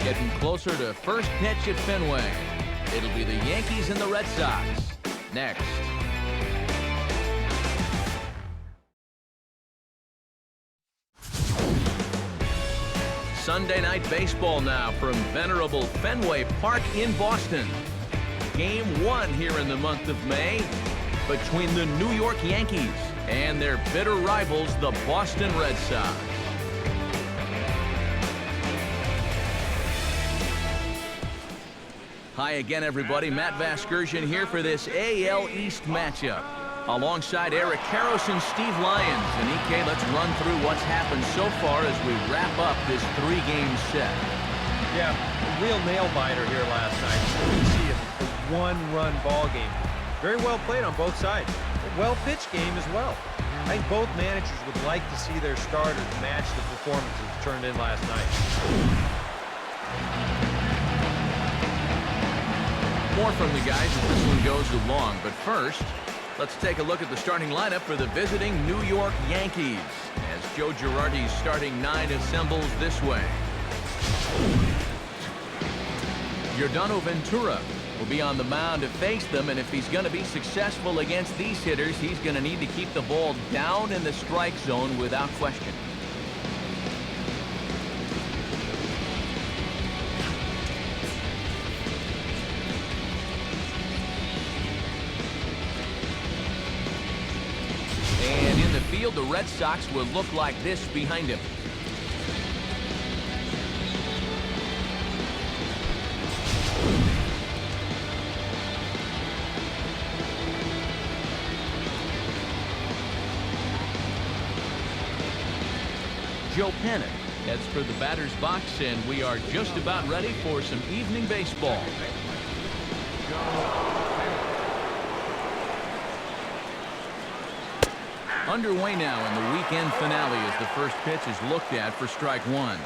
getting closer to first pitch at Fenway. It'll be the Yankees and the Red Sox next. Sunday night baseball now from venerable Fenway Park in Boston. Game 1 here in the month of May between the New York Yankees and their bitter rivals, the Boston Red Sox. Hi again, everybody. Matt Vasgersian here for this AL East matchup, alongside Eric Karros and Steve Lyons. And EK, let's run through what's happened so far as we wrap up this 3-game set. Yeah, a real nail-biter here last night. You see a one-run ball game. Very well played on both sides. A well-pitched game as well. I think both managers would like to see their starters match the performances turned in last night. More from the guys as this one goes along, but first, let's take a look at the starting lineup for the visiting New York Yankees as Joe Girardi's starting 9 assembles this way. Yordano Ventura will be on the mound to face them, and if he's going to be successful against these hitters, he's going to need to keep the ball down in the strike zone without question. And in the field, the Red Sox will look like this behind him. Joe Panic heads for the batter's box, and we are just about ready for some evening baseball. Underway now in the weekend finale as the first pitch is looked at for strike 1.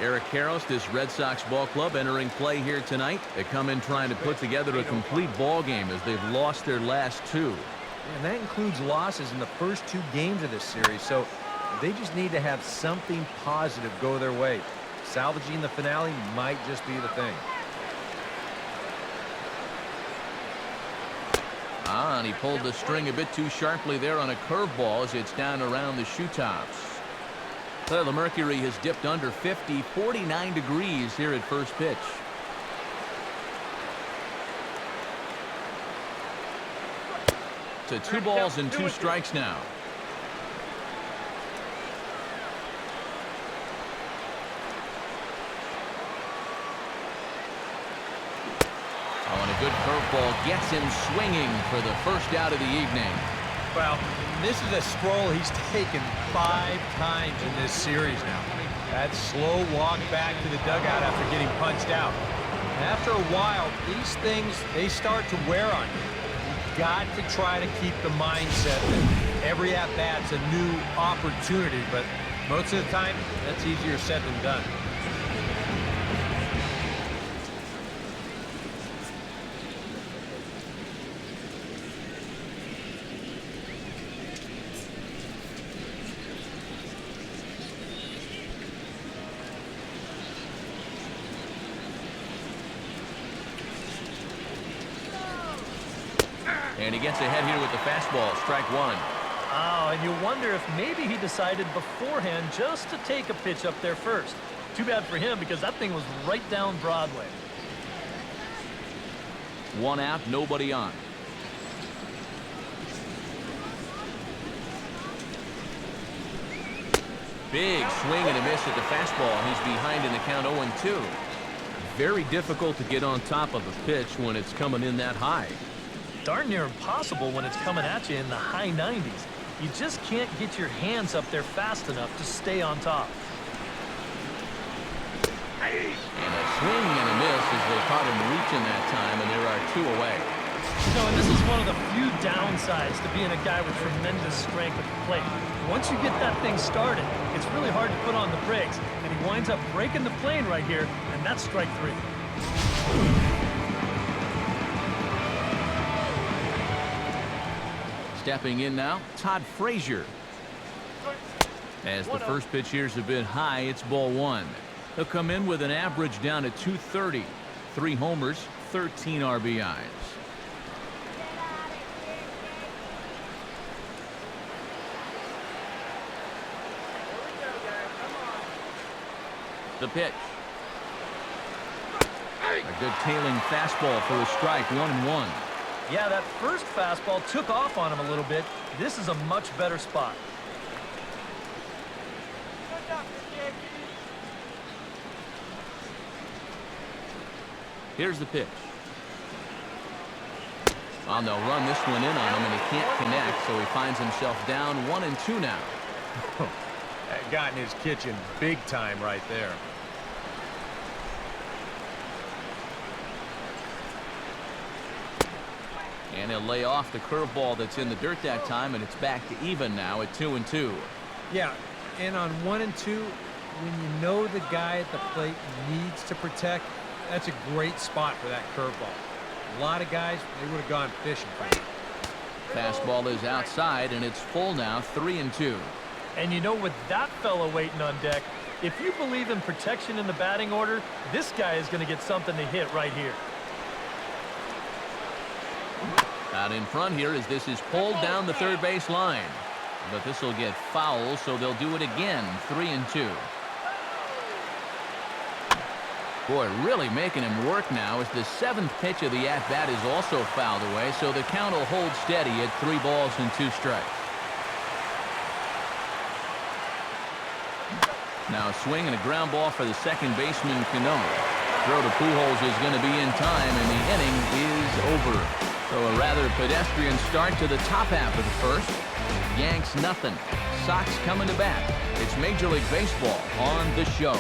Eric Karros, this Red Sox ball club, entering play here tonight. They come in trying to put together a complete ball game as they've lost their last 2. And that includes losses in the first 2 games of this series, so they just need to have something positive go their way. Salvaging the finale might just be the thing. And he pulled the string a bit too sharply there on a curveball as it's down around the shoe tops. Well, the mercury has dipped under 50, 49 degrees here at first pitch. To 2 balls and 2 strikes now. Good curveball gets him swinging for the first out of the evening. Well, this is a stroll he's taken 5 times in this series now. That slow walk back to the dugout after getting punched out. And after a while, these things, they start to wear on you. You've got to try to keep the mindset that every at-bat's a new opportunity, but most of the time, that's easier said than done. And he gets ahead here with the fastball, strike 1. Oh, and you wonder if maybe he decided beforehand just to take a pitch up there first. Too bad for him because that thing was right down Broadway. 1 out, nobody on. Big swing and a miss at the fastball, and he's behind in the count 0-2. Very difficult to get on top of a pitch when it's coming in that high. Darn near impossible when it's coming at you in the high 90s. You just can't get your hands up there fast enough to stay on top. And a swing and a miss as they caught him reaching that time, and there are 2 away. You know, and this is one of the few downsides to being a guy with tremendous strength at the plate. Once you get that thing started, it's really hard to put on the brakes, and he winds up breaking the plane right here, and that's strike 3. Stepping in now, Todd Frazier. As the first pitch here's a bit high, it's ball 1. He'll come in with an average down at 230. 3 homers, 13 RBIs. The pitch. A good tailing fastball for a strike, 1-1. Yeah, that first fastball took off on him a little bit. This is a much better spot. Here's the pitch. Oh, they'll run this one in on him, and he can't connect, so he finds himself down 1-2 now. That got in his kitchen big time right there. And he'll lay off the curveball that's in the dirt that time, and it's back to even now at 2-2. Yeah, and on 1-2, when you know the guy at the plate needs to protect, that's a great spot for that curveball. A lot of guys, they would have gone fishing for it. Fastball is outside, and it's full now, 3-2. And you know, with that fellow waiting on deck, if you believe in protection in the batting order, this guy is going to get something to hit right here. Out in front here as this is pulled down the third base line. But this will get foul, so they'll do it again, 3-2. Boy, really making him work now as the 7th pitch of the at-bat is also fouled away, so the count will hold steady at 3 balls and 2 strikes. Now a swing and a ground ball for the second baseman, Cano. Throw to Pujols is going to be in time, and the inning is over. So a rather pedestrian start to the top half of the first. Yanks nothing. Sox coming to bat. It's Major League Baseball on the show.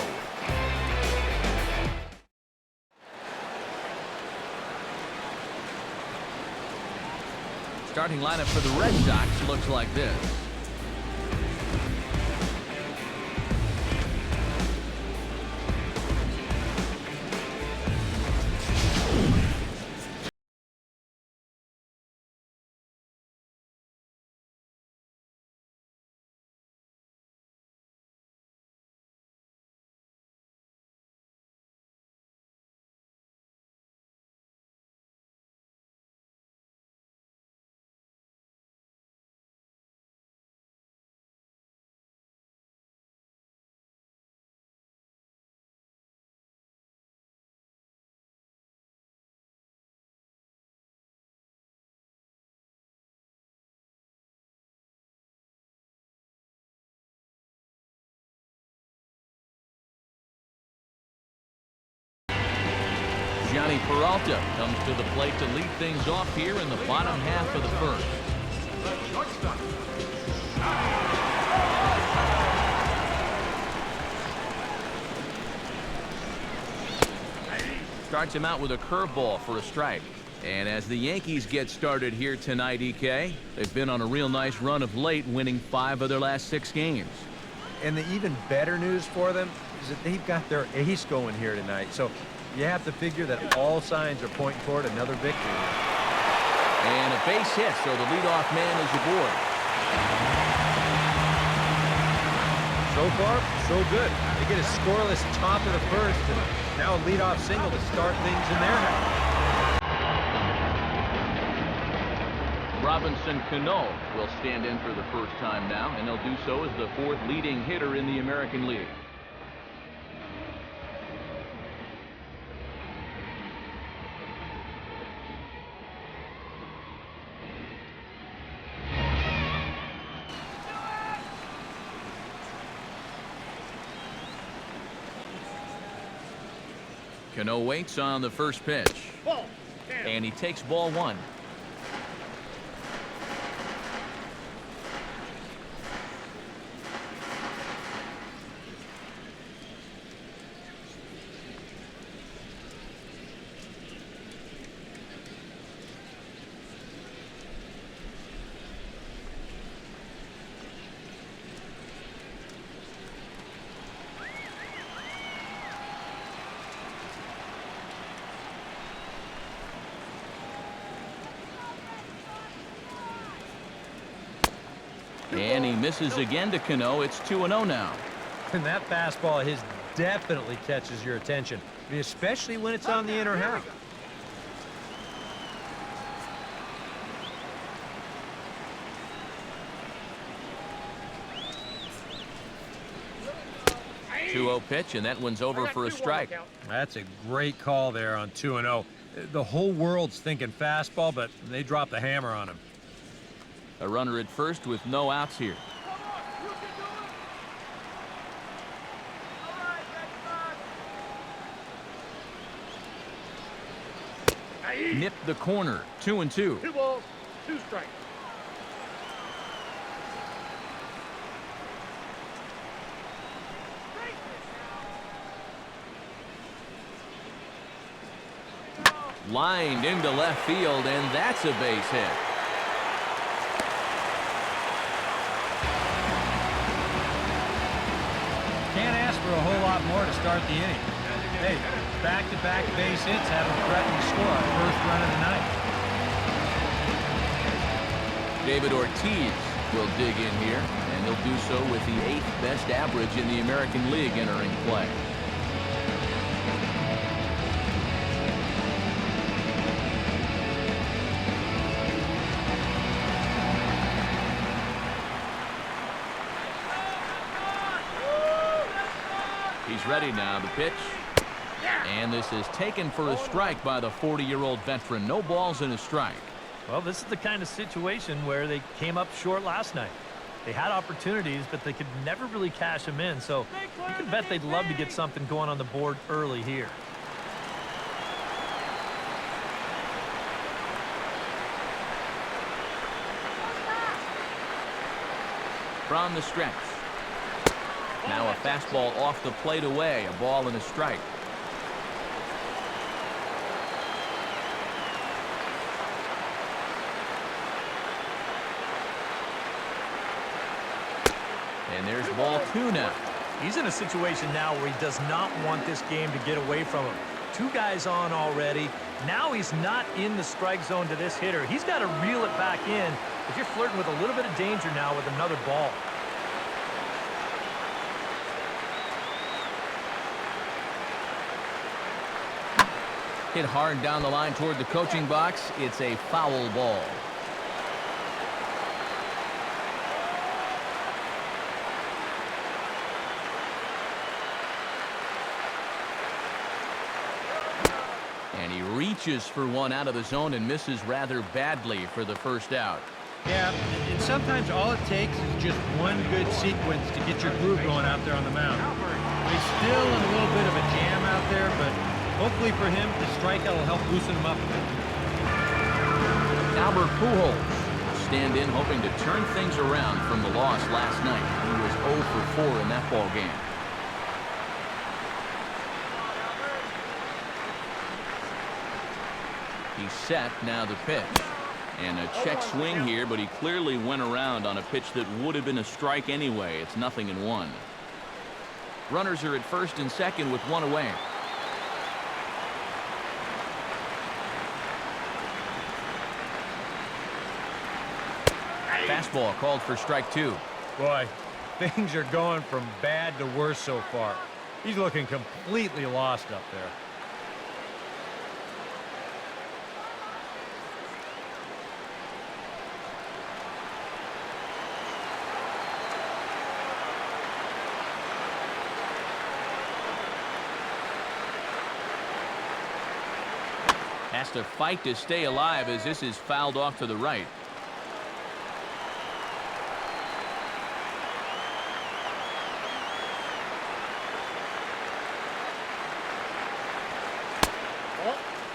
Starting lineup for the Red Sox looks like this. Johnny Peralta comes to the plate to lead things off here in the bottom half of the first. Starts him out with a curveball for a strike. And as the Yankees get started here tonight, EK, they've been on a real nice run of late, winning 5 of their last 6 games. And the even better news for them is that they've got their ace going here tonight. So you have to figure that all signs are pointing toward another victory. And a base hit, so the leadoff man is aboard. So far, so good. They get a scoreless top of the first, and now a leadoff single to start things in their half. Robinson Cano will stand in for the first time now, and he'll do so as the 4th leading hitter in the American League. Cano waits on the first pitch. And he takes ball 1. And he misses again to Cano. It's 2-0 now. And that fastball, his definitely catches your attention, especially when it's on the inner half. Two-0 pitch, and that one's over for a strike. That's a great call there on 2-0. The whole world's thinking fastball, but they dropped the hammer on him. A runner at first with no outs here. Nipped the corner. 2-2. 2 balls, 2 strikes. Lined into left field, and that's a base hit. Can't ask for a whole lot more to start the inning. Hey, back-to-back base hits haven't threatened to score our first run of the night. David Ortiz will dig in here, and he'll do so with the 8th best average in the American League entering play. He's ready now, the pitch. And this is taken for a strike by the 40-year-old veteran. No balls and a strike. Well, this is the kind of situation where they came up short last night. They had opportunities, but they could never really cash them in. So you can bet they'd love to get something going on the board early here. From the stretch. Now a fastball off the plate away. A ball and a strike. And there's ball 2 now. He's in a situation now where he does not want this game to get away from him. 2 guys on already. Now he's not in the strike zone to this hitter. He's got to reel it back in if you're flirting with a little bit of danger now with another ball. Hit hard down the line toward the coaching box. It's a foul ball. And he reaches for one out of the zone and misses rather badly for the first out. Yeah, and sometimes all it takes is just one good sequence to get your groove going out there on the mound. He's still in a little bit of a jam out there, but hopefully for him, the strikeout will help loosen him up a bit. Albert Pujols will stand in hoping to turn things around from the loss last night. He was 0 for 4 in that ball game. He's set, now the pitch. And a check swing here, but he clearly went around on a pitch that would have been a strike anyway. It's 0-1. Runners are at first and second with 1 away. Fastball called for strike 2. Boy, things are going from bad to worse so far. He's looking completely lost up there. Has to fight to stay alive as this is fouled off to the right.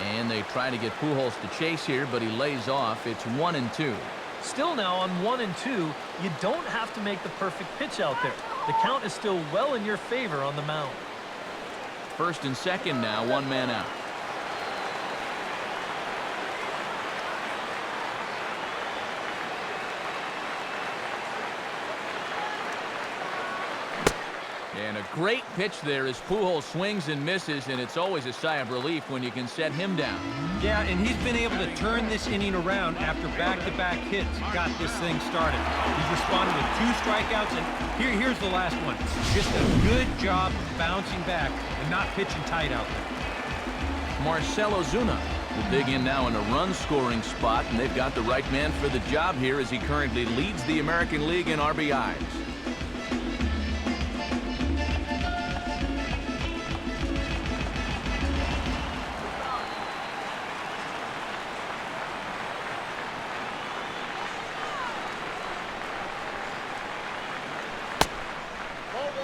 And they try to get Pujols to chase here, but he lays off. It's 1-2. Still now on 1-2, you don't have to make the perfect pitch out there. The count is still well in your favor on the mound. First and second now, 1 man out. And a great pitch there as Pujols swings and misses, and it's always a sigh of relief when you can set him down. Yeah, and he's been able to turn this inning around after back-to-back hits got this thing started. He's responded with 2 strikeouts, and here's the last one. Just a good job bouncing back and not pitching tight out there. Marcell Ozuna will dig in now in a run-scoring spot, and they've got the right man for the job here as he currently leads the American League in RBIs.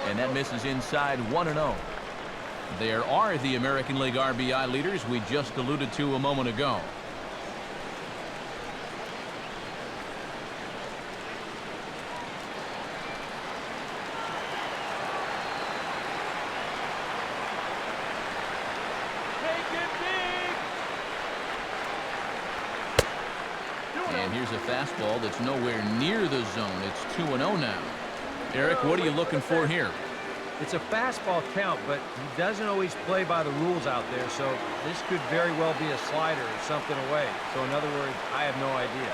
And that misses inside 1-0. There are the American League RBI leaders we just alluded to a moment ago. And here's a fastball that's nowhere near the zone. It's 2-0 now. Eric, what are you looking for here? It's a fastball count, but he doesn't always play by the rules out there, so this could very well be a slider or something away. So in other words, I have no idea.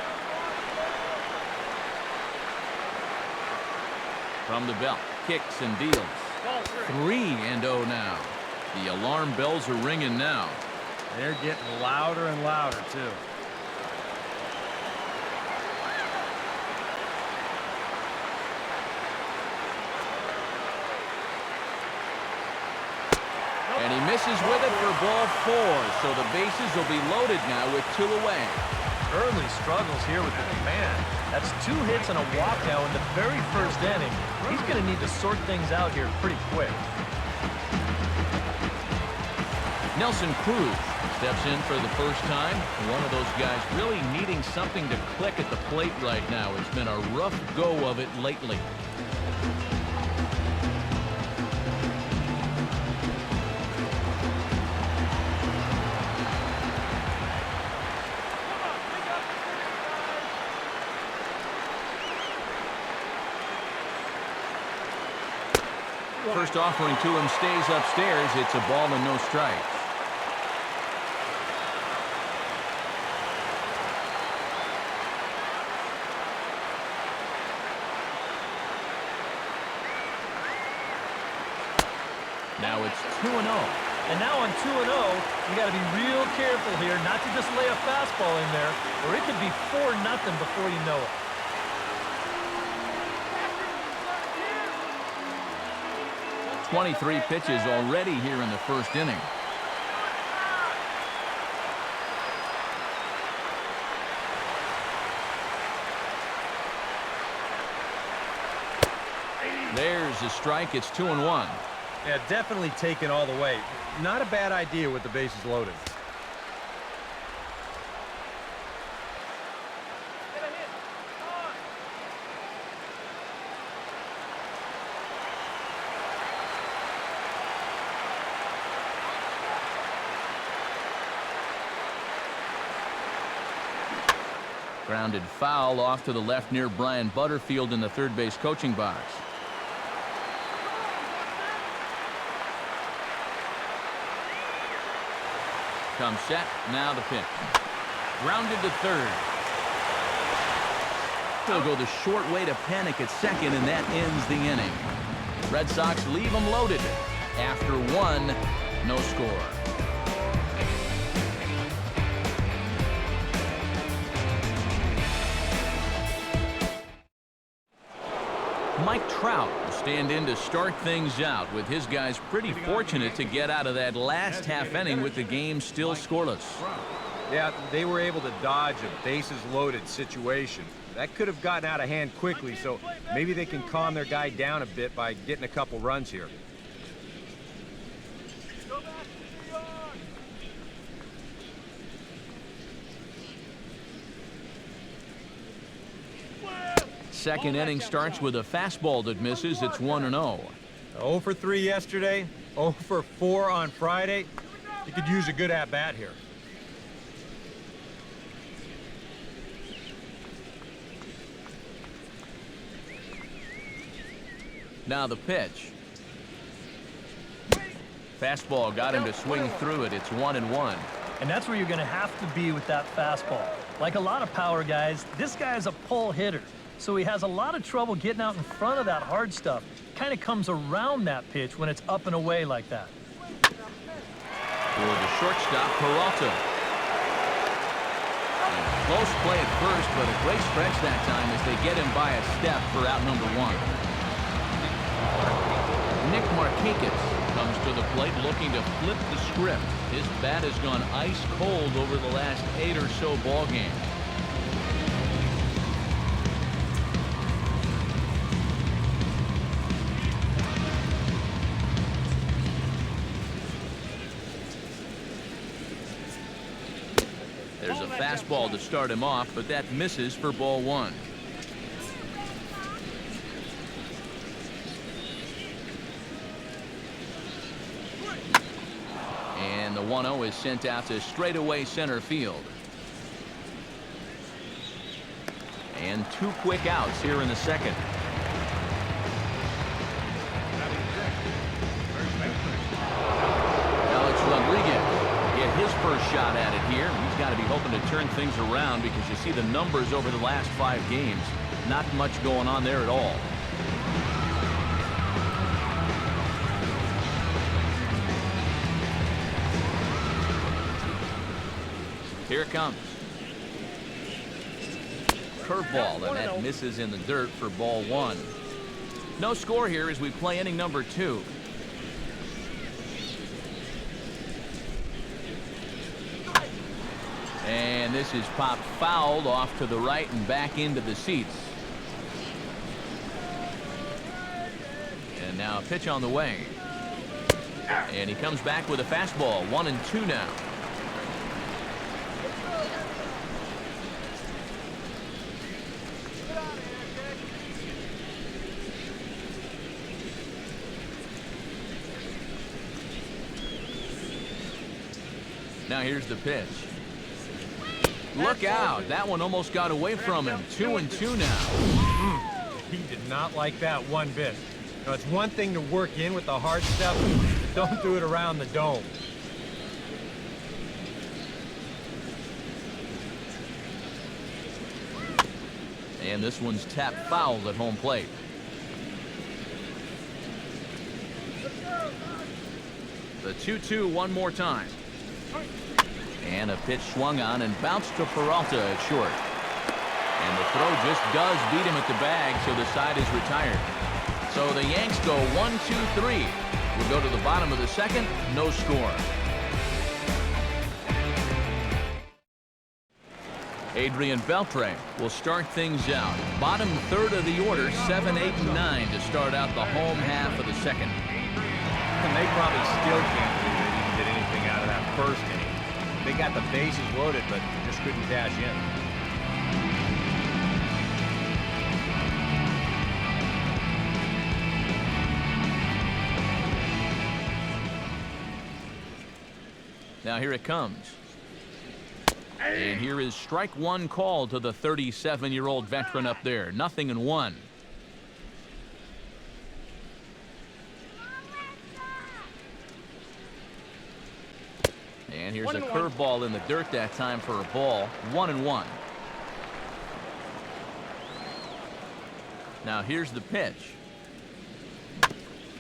From the belt, kicks and deals. 3-0 now. The alarm bells are ringing now. They're getting louder and louder, too. And he misses with it for ball 4, so the bases will be loaded now with 2 away. Early struggles here with the command. That's 2 hits and a walk now in the very first inning. He's going to need to sort things out here pretty quick. Nelson Cruz steps in for the first time. One of those guys really needing something to click at the plate right now. It's been a rough go of it lately. First offering to him stays upstairs. It's a ball and no strikes. Now it's 2-0. And now on 2-0, you got to be real careful here not to just lay a fastball in there, or it could be 4-0 before you know it. .23 pitches already here in the first inning. There's a strike. It's 2-1. Yeah, definitely taken all the way. Not a bad idea with the bases loaded. Grounded foul off to the left near Brian Butterfield in the third base coaching box. Comes set. Now the pitch. Grounded to third. He'll go the short way to panic at second, and that ends the inning. Red Sox leave them loaded. After 1, no score. Mike Trout will stand in to start things out, with his guys pretty fortunate to get out of that last half inning with the game still scoreless. Yeah, they were able to dodge a bases-loaded situation. That could have gotten out of hand quickly, so maybe they can calm their guy down a bit by getting a couple runs here. Second inning starts with a fastball that misses. It's 1-0. 0 for 3 yesterday, 0 for 4 on Friday. You could use a good at-bat here. Now the pitch. Fastball got him to swing through it. It's 1-1. And that's where you're going to have to be with that fastball. Like a lot of power guys, this guy is a pull hitter. So he has a lot of trouble getting out in front of that hard stuff. Kind of comes around that pitch when it's up and away like that. For the shortstop, Peralta. And a close play at first, but a great stretch that time as they get him by a step for out number 1. Nick Markakis comes to the plate looking to flip the script. His bat has gone ice cold over the last 8 or so ball games. There's a fastball to start him off, but that misses for ball 1. And the 1-0 is sent out to straightaway center field. And 2 quick outs here in the second. Alex Rodriguez get his first shot at it here. He's got to be hoping to turn things around because you see the numbers over the last 5 games. Not much going on there at all. Here it comes. Curveball, and that misses in the dirt for ball 1. No score here as we play inning number 2. And this is popped fouled off to the right and back into the seats. And now a pitch on the way. And he comes back with a fastball. 1-2 now. Now here's the pitch. Look out. That one almost got away from him. 2-2 now. He did not like that one bit. Now, it's one thing to work in with the hard stuff, but don't do it around the dome. And this one's tapped foul at home plate. The 2-2 one more time. And a pitch swung on and bounced to Peralta at short. And the throw just does beat him at the bag, so the side is retired. So the Yanks go 1-2-3. We'll go to the bottom of the second, no score. Adrian Beltre will start things out. Bottom third of the order, 7, 8, and 9 to start out the home half of the second. And they probably still can't believe they didn't get anything out of that first inning. They got the bases loaded, but just couldn't cash in. Now here it comes. And here is strike 1 call to the 37-year-old veteran up there. 0-1. And here's a curveball in the dirt that time for a ball. 1-1. Now here's the pitch.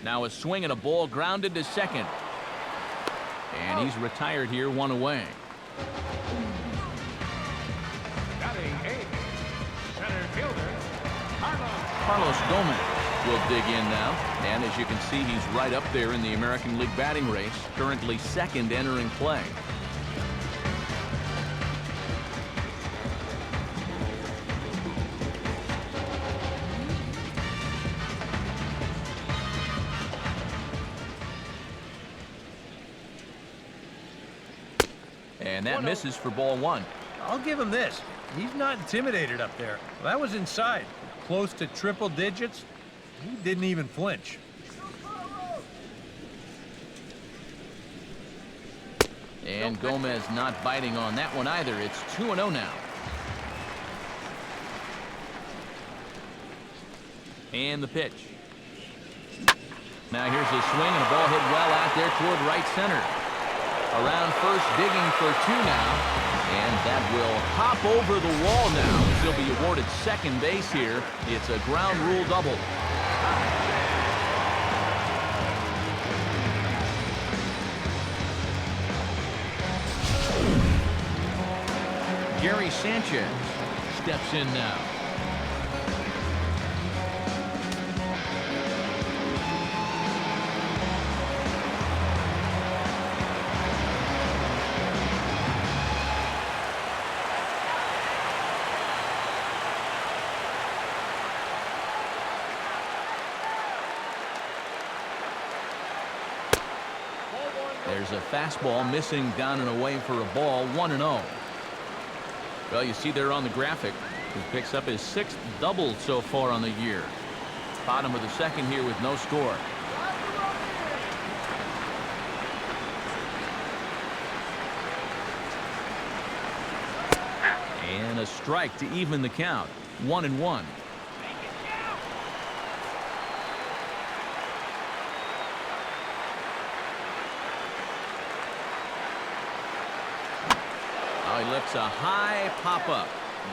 Now a swing and a ball grounded to second. And he's retired here, 1 away. Carlos Gomez will dig in now. And as you can see, he's right up there in the American League batting race. Currently second entering play. And that misses for ball 1. I'll give him this. He's not intimidated up there. That was inside. Close to triple digits. He didn't even flinch. And Gomez not biting on that one either. It's 2-0 now. And the pitch. Now here's a swing and a ball hit well out there toward right center. Around first, digging for two now. And that will hop over the wall now. He'll be awarded second base here. It's a ground rule double. Gary Sanchez steps in now. There's a fastball missing down and away for a ball, 1-0. Well, you see there on the graphic, he picks up his 6th double so far on the year. Bottom of the second here with no score. And a strike to even the count, 1-1. He lifts a high pop-up,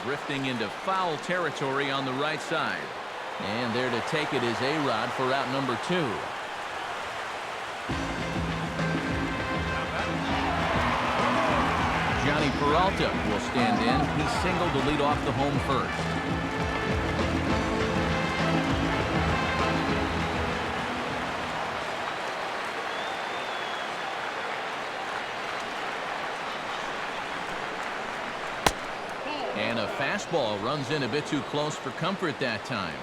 drifting into foul territory on the right side. And there to take it is A-Rod for out number 2. Johnny Peralta will stand in. He singled to lead off the home first. And a fastball runs in a bit too close for comfort that time.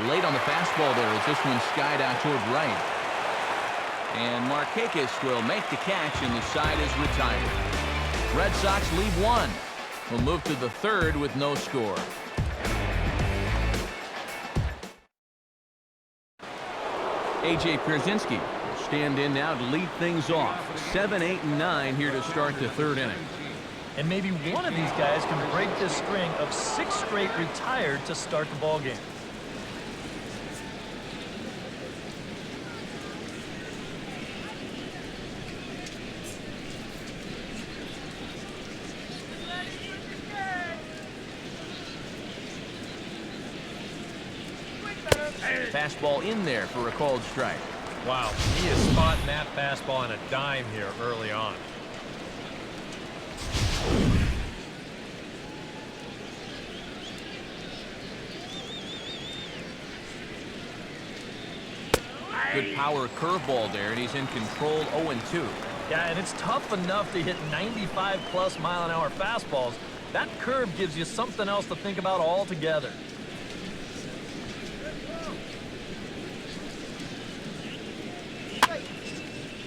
Late on the fastball there as this one skied out toward right. And Markakis will make the catch and the side is retired. Red Sox lead 1. We'll move to the third with no score. A.J. Pierzinski will stand in now to lead things off. 7, 8, and 9 here to start the third inning. And maybe one of these guys can break this string of 6 straight retired to start the ball game. Fastball in there for a called strike. Wow, he is spotting that fastball on a dime here early on. Good power curveball there, and he's in control 0-2. Yeah, and it's tough enough to hit 95+ mile-an-hour fastballs. That curve gives you something else to think about altogether.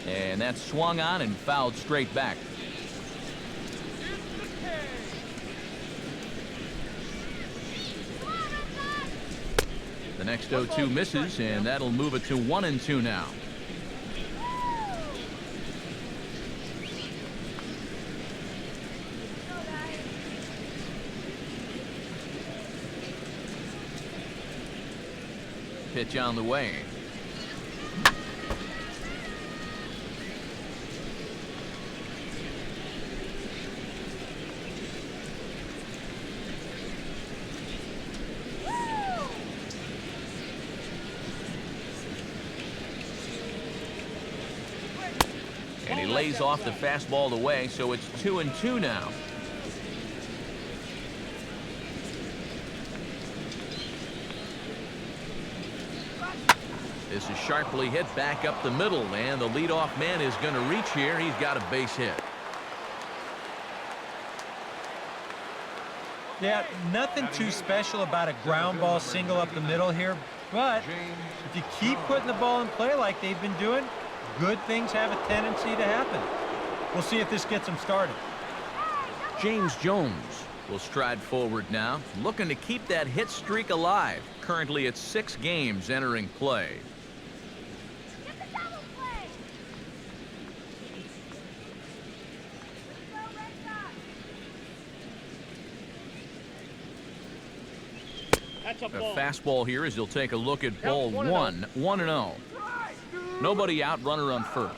And that's swung on and fouled straight back. The next 0-2 misses, and that'll move it to 1-2 now. Pitch on the way. And he lays off the fastball away, so it's 2-2 now. This is sharply hit back up the middle, and the leadoff man is going to reach here. He's got a base hit. Yeah, nothing too special about a ground ball single up the middle here, but if you keep putting the ball in play like they've been doing, good things have a tendency to happen. We'll see if this gets them started. James Jones will stride forward now, looking to keep that hit streak alive. Currently at 6 games entering play. A fastball here as he'll take a look at ball one. 1-0. Nobody out, runner on first.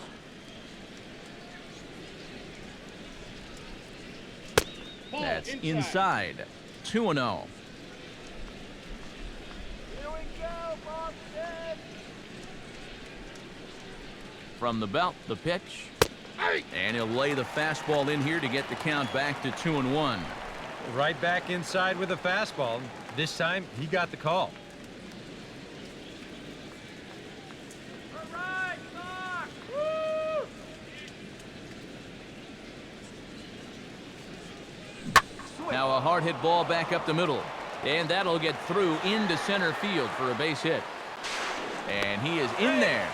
That's inside. 2-0. From the belt, the pitch. And he'll lay the fastball in here to get the count back to 2-1. Right back inside with a fastball. This time, he got the call. Now a hard hit ball back up the middle. And that'll get through into center field for a base hit. And he is in there.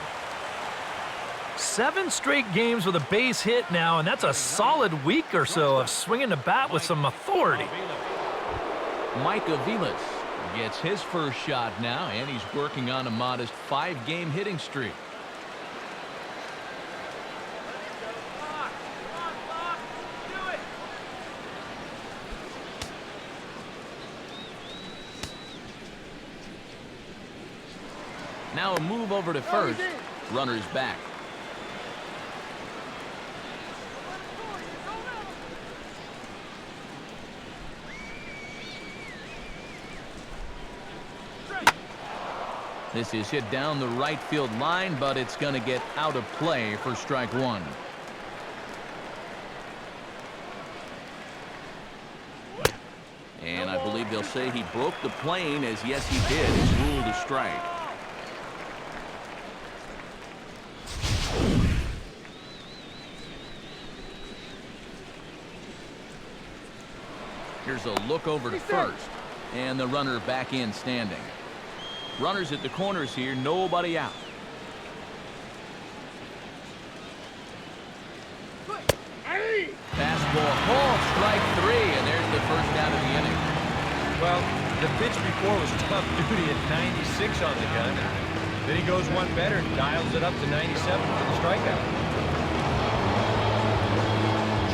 7 straight games with a base hit now, and that's a solid week or so of swinging the bat with some authority. Mike Aviles gets his first shot now, and he's working on a modest 5-game hitting streak. Now a move over to first. Runner's back. This is hit down the right field line, but it's going to get out of play for strike one. And I believe they'll say he broke the plane, as yes he did. It's ruled a strike. Here's a look over to first, and the runner back in standing. Runners at the corners here, nobody out. Fastball called, strike 3, and there's the first out of the inning. Well, the pitch before was tough duty at 96 on the gun. Then he goes one better and dials it up to 97 for the strikeout.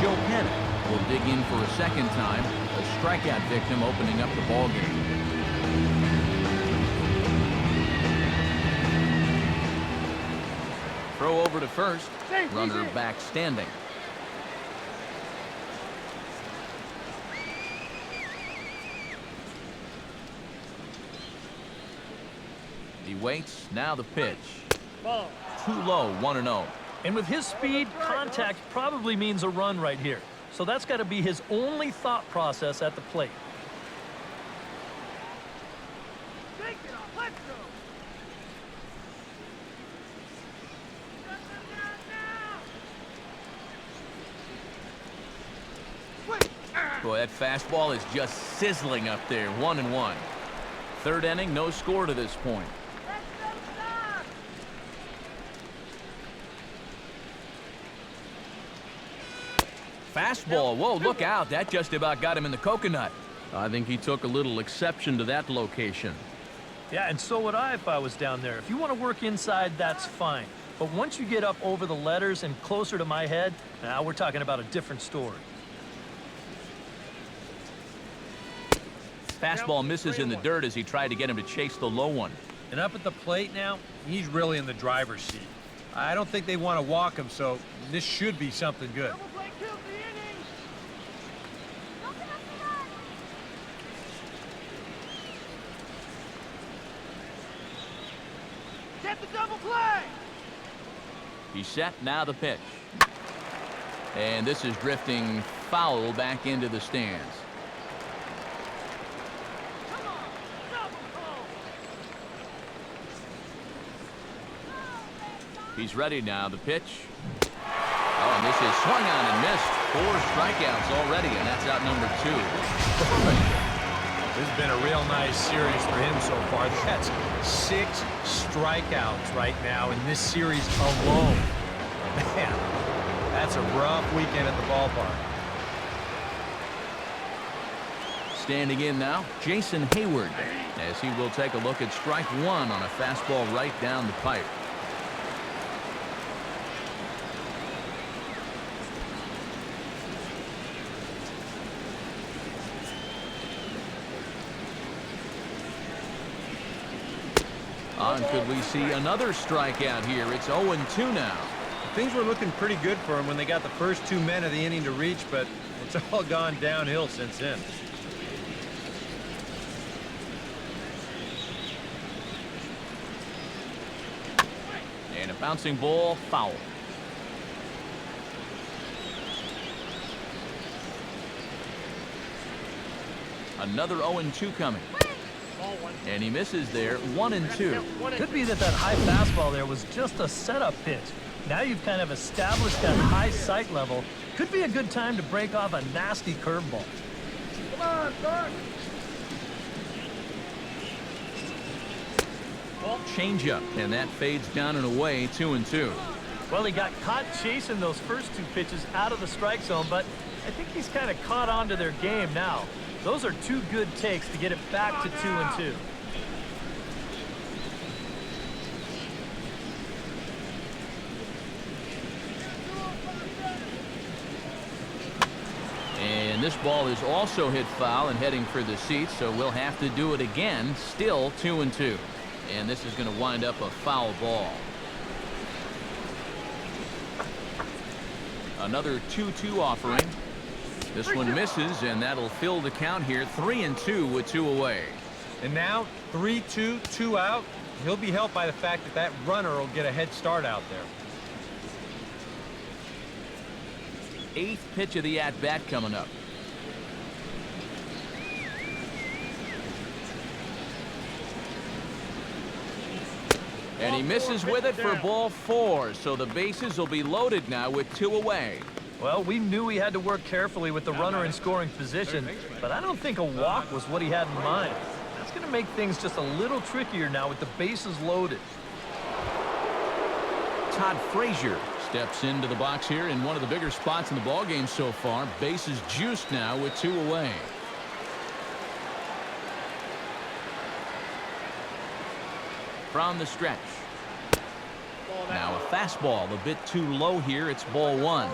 Joe Panic will dig in for a second time. A strikeout victim opening up the ballgame. Throw over to first. Runner back standing. He waits. Now the pitch. Too low. 1-0. And with his speed, contact probably means a run right here. So that's got to be his only thought process at the plate. Boy, that fastball is just sizzling up there. 1-1. Third inning, no score to this point. Fastball. Whoa, look out. That just about got him in the coconut. I think he took a little exception to that location. Yeah, and so would I if I was down there. If you want to work inside, that's fine. But once you get up over the letters and closer to my head, now we're talking about a different story. Fastball misses in the dirt as he tried to get him to chase the low one. And up at the plate now, he's really in the driver's seat. I don't think they want to walk him, so this should be something good. Get the double play. He's set. Now the pitch. And this is drifting foul back into the stands. He's ready now. The pitch. Oh, and this is swung on and missed. 4 strikeouts already, and that's out number 2. This has been a real nice series for him so far. That's 6 strikeouts right now in this series alone. Man, that's a rough weekend at the ballpark. Standing in now, Jason Hayward, as he will take a look at strike 1 on a fastball right down the pipe. And could we see another strikeout here? It's 0-2 now. Things were looking pretty good for him when they got the first 2 men of the inning to reach, but it's all gone downhill since then. And a bouncing ball, foul. Another 0-2 coming. And he misses there, 1-2. Could be that high fastball there was just a setup pitch. Now you've kind of established that high sight level. Could be a good time to break off a nasty curveball. Come on, start. Changeup, and that fades down and away, 2-2. Well, he got caught chasing those first 2 pitches out of the strike zone, but I think he's kind of caught on to their game now. Those are 2 good takes to get it back to 2-2. And this ball is also hit foul and heading for the seats, so we'll have to do it again. Still 2-2. And this is going to wind up a foul ball. Another 2-2 offering. This one misses, and that'll fill the count here. 3-2 with 2 away. And now 3-2, 2 out. He'll be helped by the fact that that runner will get a head start out there. 8th pitch of the at-bat coming up. And he misses with it for ball 4, so the bases will be loaded now with 2 away. Well, we knew he had to work carefully with the runner in scoring position, but I don't think a walk was what he had in mind. That's going to make things just a little trickier now with the bases loaded. Todd Frazier steps into the box here in one of the bigger spots in the ballgame so far. Bases juiced now with 2 away. From the stretch. Now a fastball a bit too low here. It's ball 1.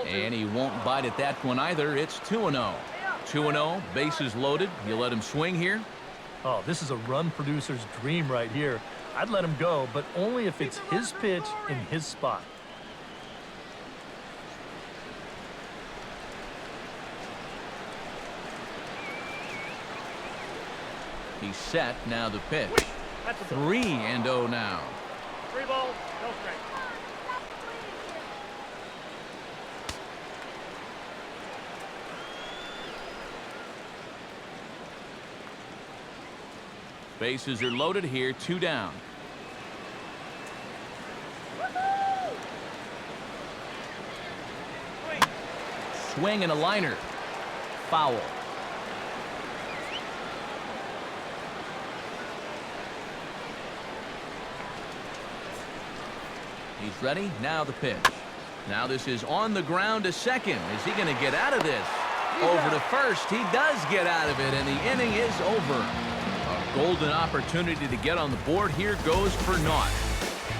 And he won't bite at that one either. It's 2-0. 2-0, bases loaded. You let him swing here? Oh, this is a run producer's dream right here. I'd let him go, but only if it's his pitch in his spot. He's set. Now the pitch. 3-0 now. 3 balls, no strike. Bases are loaded here. 2 down. Swing and a liner. Foul. He's ready. Now the pitch. Now this is on the ground to second. Is he going to get out of this? Over to first. He does get out of it, and the inning is over. A golden opportunity to get on the board here goes for naught.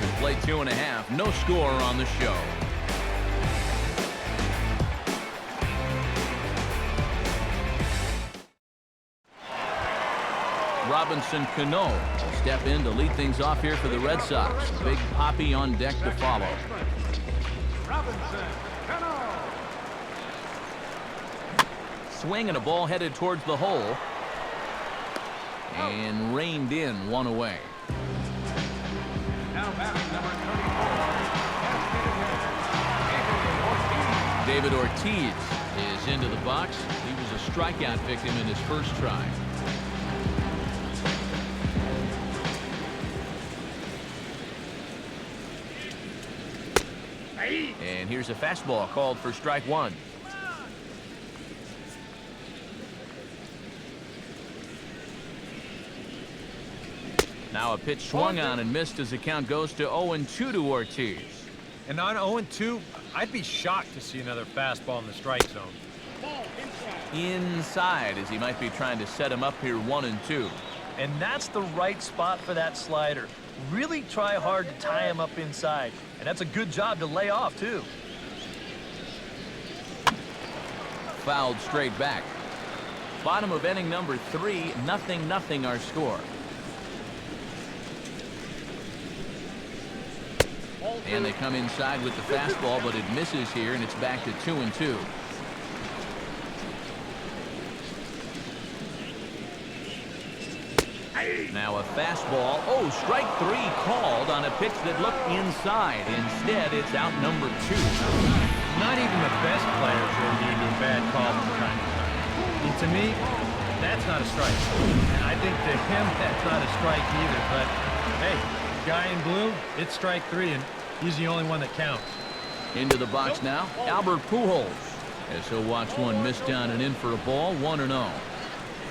We play 2.5. No score on the show. Robinson Cano step in to lead things off here for the Red Sox. Big Poppy on deck to follow. Robinson Cano. Swing and a ball headed towards the hole. And reined in, 1 away. Now batting number 34. David Ortiz is into the box. He was a strikeout victim in his first try. And here's a fastball called for strike 1. Now a pitch swung on and missed as the count goes to 0-2 to Ortiz. And on 0-2, I'd be shocked to see another fastball in the strike zone. Ball inside. Inside, as he might be trying to set him up here 1-2. And that's the right spot for that slider. Really try hard to tie him up inside. And that's a good job to lay off, too. fouled straight back. Bottom of inning number 3, 0-0 our score. And they come inside with the fastball, but it misses here, and it's back to 2-2. Now a fastball. Oh, strike 3 called on a pitch that looked inside. Instead, it's out number 2. Not even the best players are immune to a bad call from time to time. And to me, that's not a strike. And I think to him, that's not a strike either. But, hey, guy in blue, it's strike 3, and he's the only one that counts. Into the box now, Albert Pujols. As he'll watch one miss down and in for a ball, 1-0.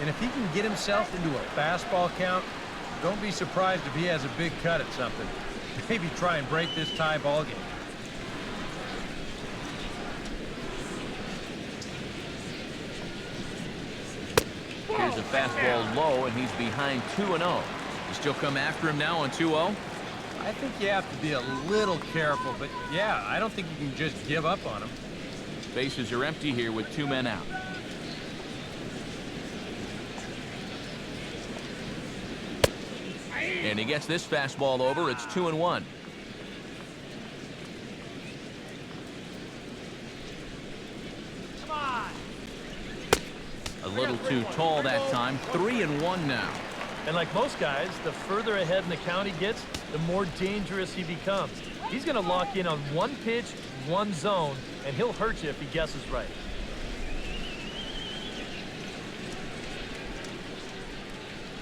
And if he can get himself into a fastball count, don't be surprised if he has a big cut at something. Maybe try and break this tie ball game. Here's a fastball low, and he's behind 2-0. You still come after him now on 2-0? I think you have to be a little careful, but yeah, I don't think you can just give up on him. Bases are empty here with 2 men out. And he gets this fastball over. It's 2-1. Come on. A little too tall that time. 3-1 now. And like most guys, the further ahead in the count he gets, the more dangerous he becomes. He's going to lock in on one pitch, one zone, and he'll hurt you if he guesses right.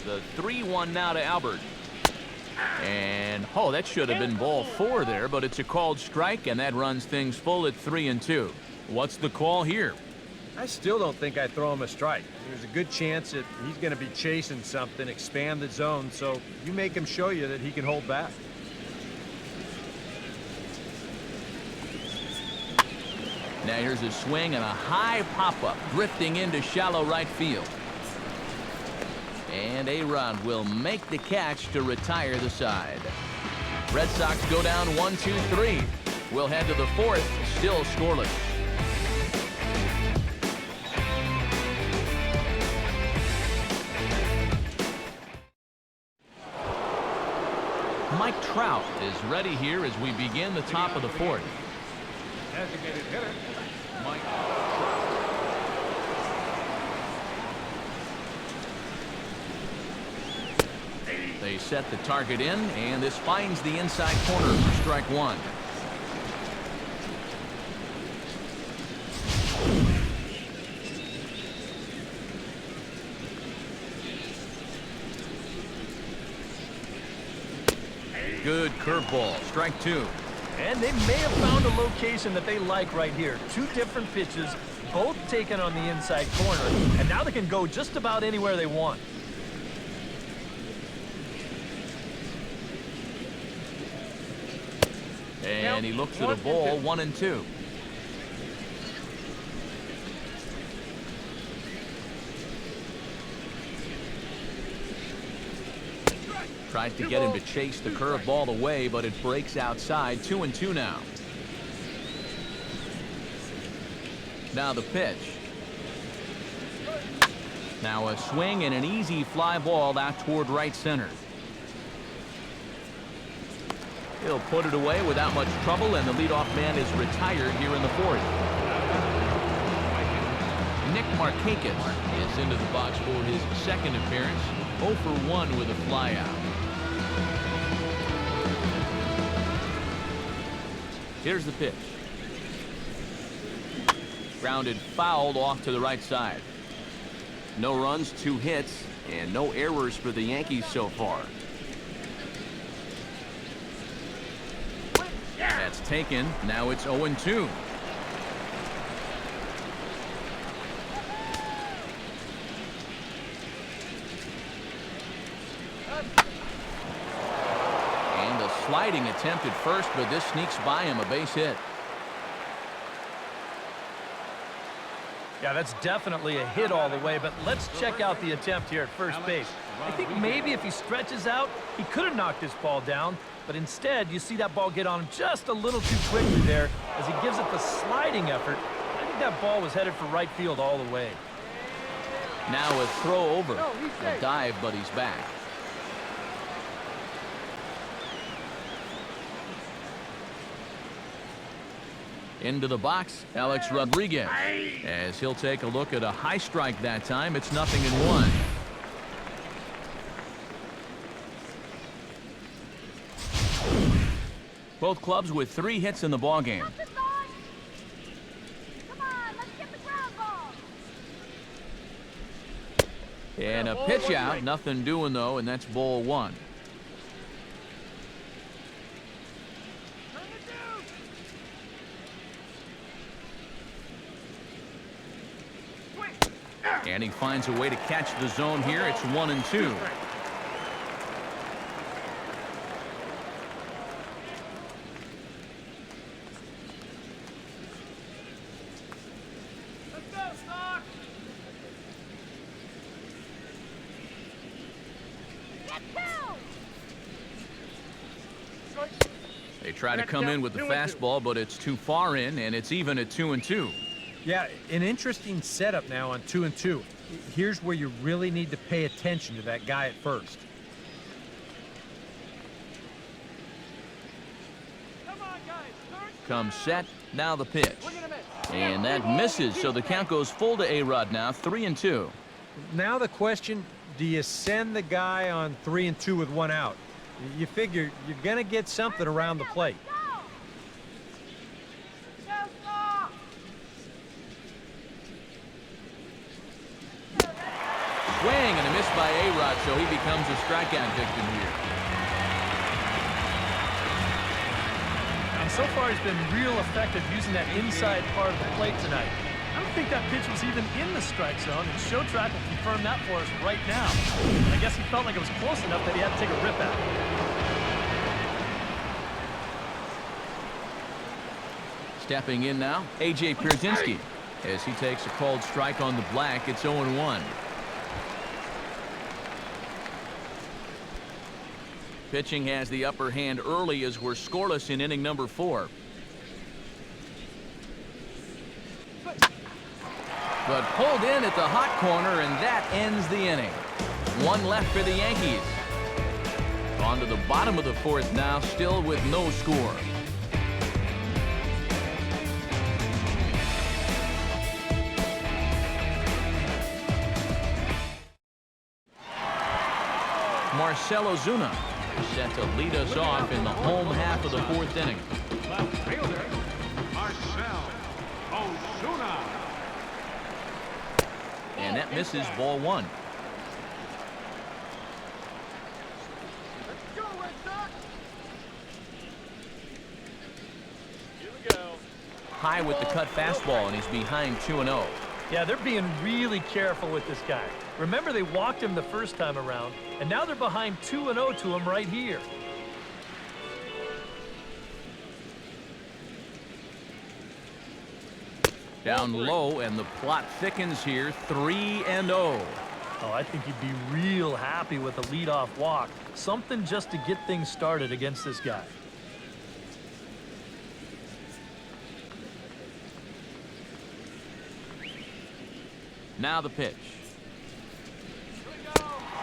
The 3-1 now to Albert. And, oh, that should have been ball 4 there, but it's a called strike, and that runs things full at 3-2. What's the call here? I still don't think I throw him a strike. There's a good chance that he's going to be chasing something, expand the zone, so you make him show you that he can hold back. Now here's a swing and a high pop-up, drifting into shallow right field. And A-Rod will make the catch to retire the side. Red Sox go down 1-2-3. We'll head to the 4th, still scoreless. Mike Trout is ready here as we begin the top of the 4th. Designated hitter. Mike. They set the target in, and this finds the inside corner for strike 1. Good curveball, strike 2. And they may have found a location that they like right here. 2 different pitches, both taken on the inside corner, and now they can go just about anywhere they want. And he looks at a ball, 1-2. Tried to get him to chase the curveball away, but it breaks outside. 2-2 now. Now the pitch. Now a swing and an easy fly ball out toward right center. He'll put it away without much trouble, and the leadoff man is retired here in the 4th. Nick Markakis is into the box for his 2nd appearance. 0 for 1 with a flyout. Here's the pitch. Grounded fouled off to the right side. No runs, 2 hits, and no errors for the Yankees so far. That's taken. Now it's 0-2. And a sliding attempt at first, but this sneaks by him, a base hit. Yeah, that's definitely a hit all the way, but let's check out the attempt here at first base. I think maybe if he stretches out, he could have knocked this ball down, but instead, you see that ball get on him just a little too quickly there as he gives it the sliding effort. I think think that ball was headed for right field all the way. Now a throw over. A dive, but he's back. Into the box, Alex Rodriguez. As he'll take a look at a high strike that time, it's 0-1. Both clubs with 3 hits in the ballgame. And a pitch out, nothing doing though, and that's ball 1. And he finds a way to catch the zone here. It's 1-2. They try to come in with the fastball, but it's too far in, and it's even at 2-2. Yeah, an interesting setup now on 2-2. Here's where you really need to pay attention to that guy at first. Comes set, now the pitch. And that misses, so the count goes full to A-Rod now, 3-2. Now the question, do you send the guy on 3-2 with 1 out? You figure you're going to get something around the plate. Swing and a miss by A-Rod, so he becomes a strikeout victim here. And so far, he's been real effective using that inside part of the plate tonight. I don't think that pitch was even in the strike zone, and Show Track will confirm that for us right now. And I guess he felt like it was close enough that he had to take a rip at it. Stepping in now, A.J. Pierzinski. As he takes a called strike on the black, it's 0-1. Pitching has the upper hand early as we're scoreless in inning number 4. But pulled in at the hot corner, and that ends the inning. 1 left for the Yankees. On to the bottom of the 4th now, still with no score. Marcell Ozuna set to lead us off in the home half of the 4th inning. Left fielder, Marcell Ozuna. And that misses, ball 1. Let's go, Red Sox. Here we go. High with the cut fastball, and he's behind 2-0. Yeah, they're being really careful with this guy. Remember, they walked him the first time around, and now they're behind 2-0 to him right here. Down low, and the plot thickens here, 3-0. Oh, I think he'd be real happy with a leadoff walk. Something just to get things started against this guy. Now the pitch.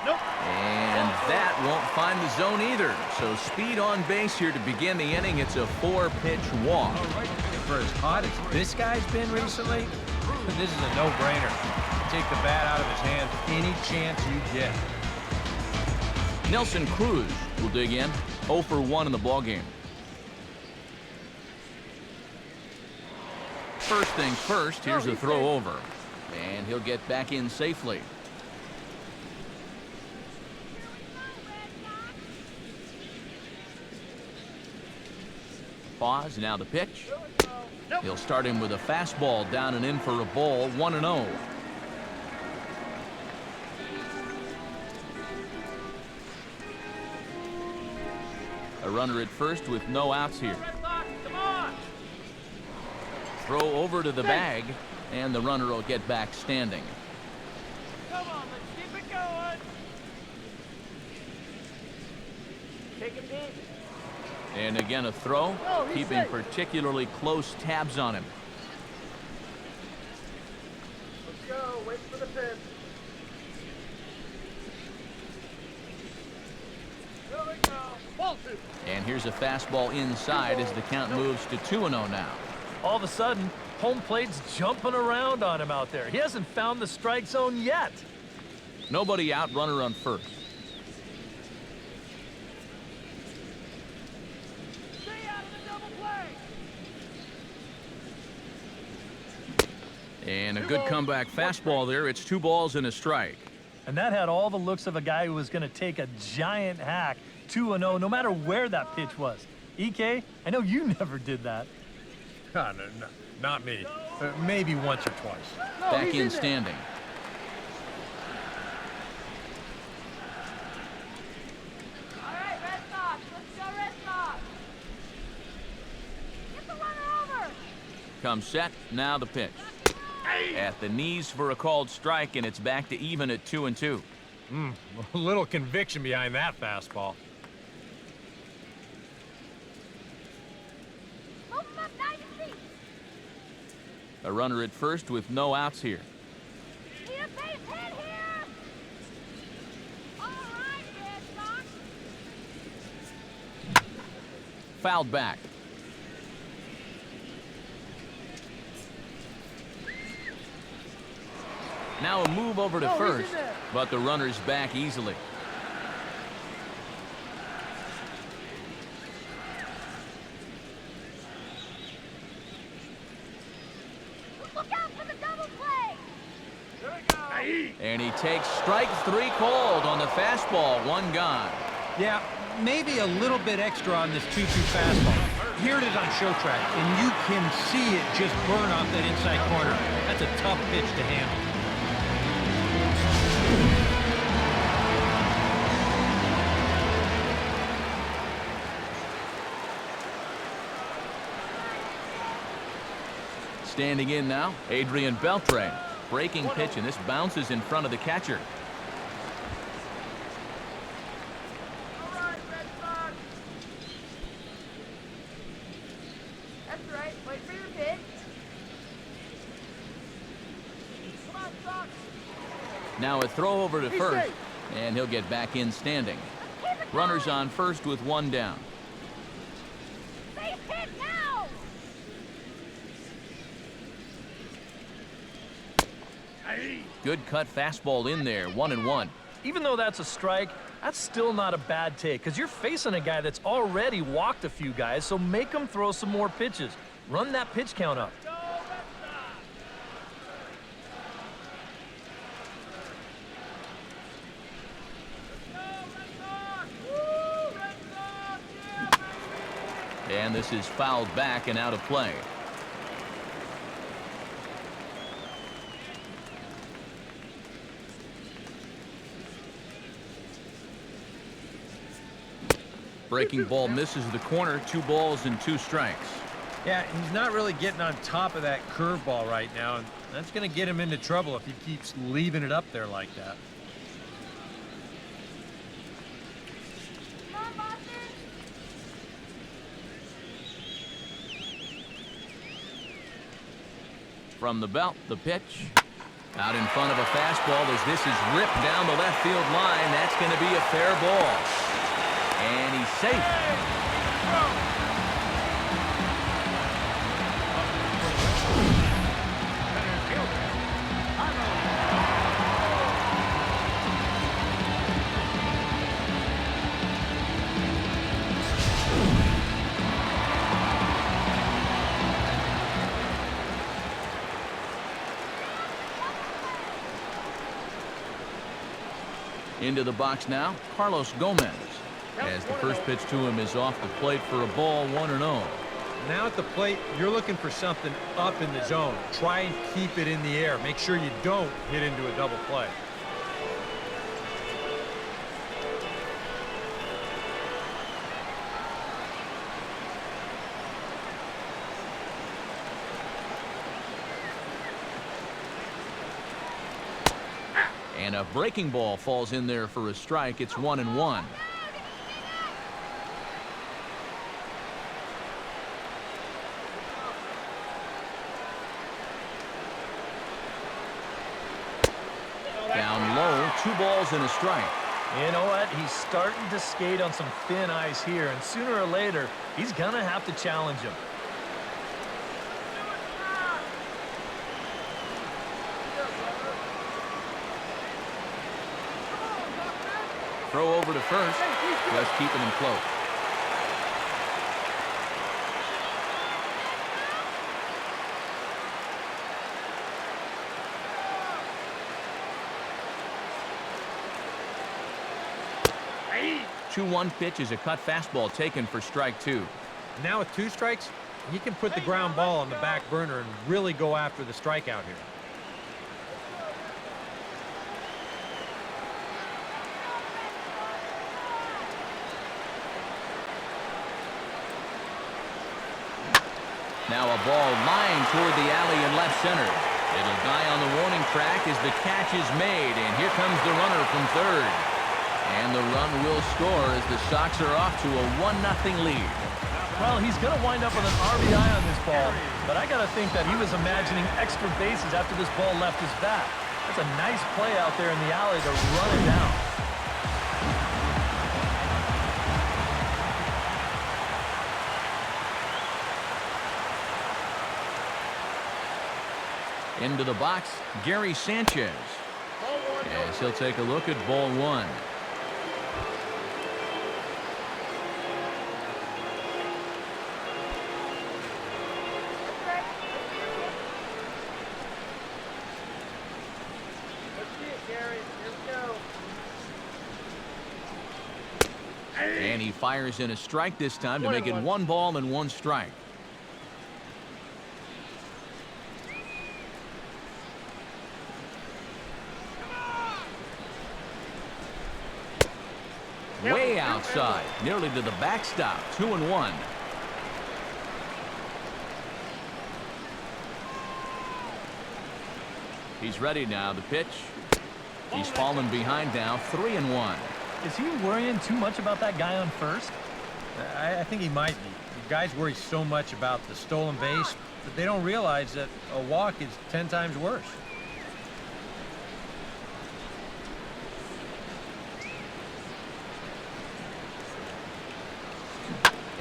Nope. And that won't find the zone either. So speed on base here to begin the inning. It's a 4-pitch walk. For as hot as this guy's been recently, this is a no-brainer. Take the bat out of his hands any chance you get. Nelson Cruz will dig in. 0 for 1 in the ballgame. First things first, here's a throw over. And he'll get back in safely. Pause, now the pitch. He'll start him with a fastball down and in for a ball, 1-0. A runner at first with no outs here. Throw over to the bag, and the runner will get back standing. Come on, let's keep it going. Take him deep. And again a throw, keeping particularly close tabs on him. for the pitch. Here we go. Bolted. And here's a fastball inside as the count moves to 2-0 now. All of a sudden, home plate's jumping around on him out there. He hasn't found the strike zone yet. Nobody out, runner on first. Stay out of the double play. And a good comeback fastball there. It's 2 balls and a strike. And that had all the looks of a guy who was going to take a giant hack 2-0, no matter where that pitch was. EK, I know you never did that. No, not me. Maybe once or twice. Back in standing. All right, Red Sox. Let's go, Red Sox. Get the runner over. Comes set, now the pitch. At the knees for a called strike, and it's back to even at 2-2. A little conviction behind that fastball. Move him up 90 feet. A runner at first with no outs here. Need a base hit here. All right, Red Sox. Fouled back. Now a move over to first, but the runner's back easily. Look out for the double play. Here we go. And he takes strike 3 called on the fastball, 1 gone. Yeah, maybe a little bit extra on this 2-2 fastball. Here it is on show track, and you can see it just burn off that inside corner. That's a tough pitch to handle. Standing in now, Adrian Beltre. Breaking pitch, and this bounces in front of the catcher. All right, Red Sox. That's right. Wait for your pitch. Come on, Sox. Now a throw over to He's first, safe. and he'll get back in standing. Keep it Runners going. on first with 1 down. Base hit now. Good cut fastball in there, 1-1. Even though that's a strike, that's still not a bad take, because you're facing a guy that's already walked a few guys, so make him throw some more pitches. Run that pitch count up. Go, Red Sox. Let's go, Red Sox. Woo, Red Sox. Yeah, baby. And this is fouled back and out of play. Breaking ball misses the corner, 2 balls and 2 strikes. Yeah, he's not really getting on top of that curveball right now, and that's going to get him into trouble if he keeps leaving it up there like that. Come on, Boston. From the belt, the pitch. Out in front of a fastball as this is ripped down the left field line. That's going to be a fair ball. And he's safe. Into the box now, Carlos Gomez. As the first pitch to him is off the plate for a ball, 1-0. Now at the plate, you're looking for something up in the zone. Try and keep it in the air. Make sure you don't hit into a double play. And a breaking ball falls in there for a strike. It's 1-1. Down low, 2 balls and a strike. You know what? He's starting to skate on some thin ice here, and sooner or later, he's going to have to challenge him. Throw over to first, just keeping him close. Hey. 2-1 pitch is a cut fastball taken for strike 2. Now with 2 strikes, he can put the ground ball on the back burner and really go after the strikeout here. Now a ball lined toward the alley in left center. It'll die on the warning track as the catch is made, and here comes the runner from third. And the run will score as the Sox are off to a 1-0 lead. Well, he's going to wind up with an RBI on this ball, but I got to think that he was imagining extra bases after this ball left his bat. That's a nice play out there in the alley to run it down. Into the box, Gary Sanchez. As he'll take a look at ball 1. And he fires in a strike this time to make it 1 ball and 1 strike. Way outside, nearly to the backstop. 2-1. He's ready now. The pitch. He's fallen behind now. 3-1. Is he worrying too much about that guy on first? I think he might be. The guys worry so much about the stolen base that they don't realize that a walk is 10 times worse.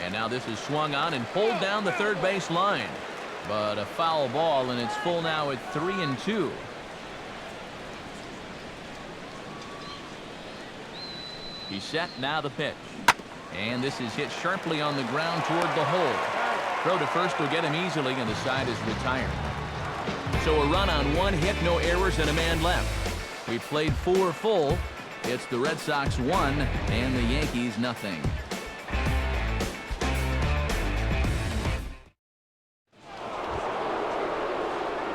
And now this is swung on and pulled down the third base line. But a foul ball, and it's full now at 3-2. He's set, now the pitch. And this is hit sharply on the ground toward the hole. Throw to first will get him easily, and the side is retired. So a run on 1 hit, no errors, and a man left. We played 4 full. It's the Red Sox 1 and the Yankees nothing.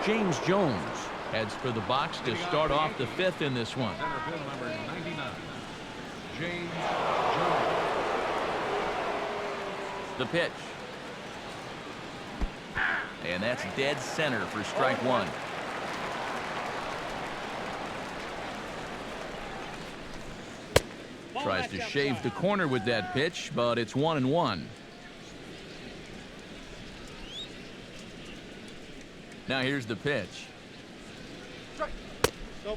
James Jones heads for the box to start off the 5th in this one. Center field number 99, James Jones. The pitch. And that's dead center for strike 1. Tries to shave the corner with that pitch, but it's 1-1. Now here's the pitch.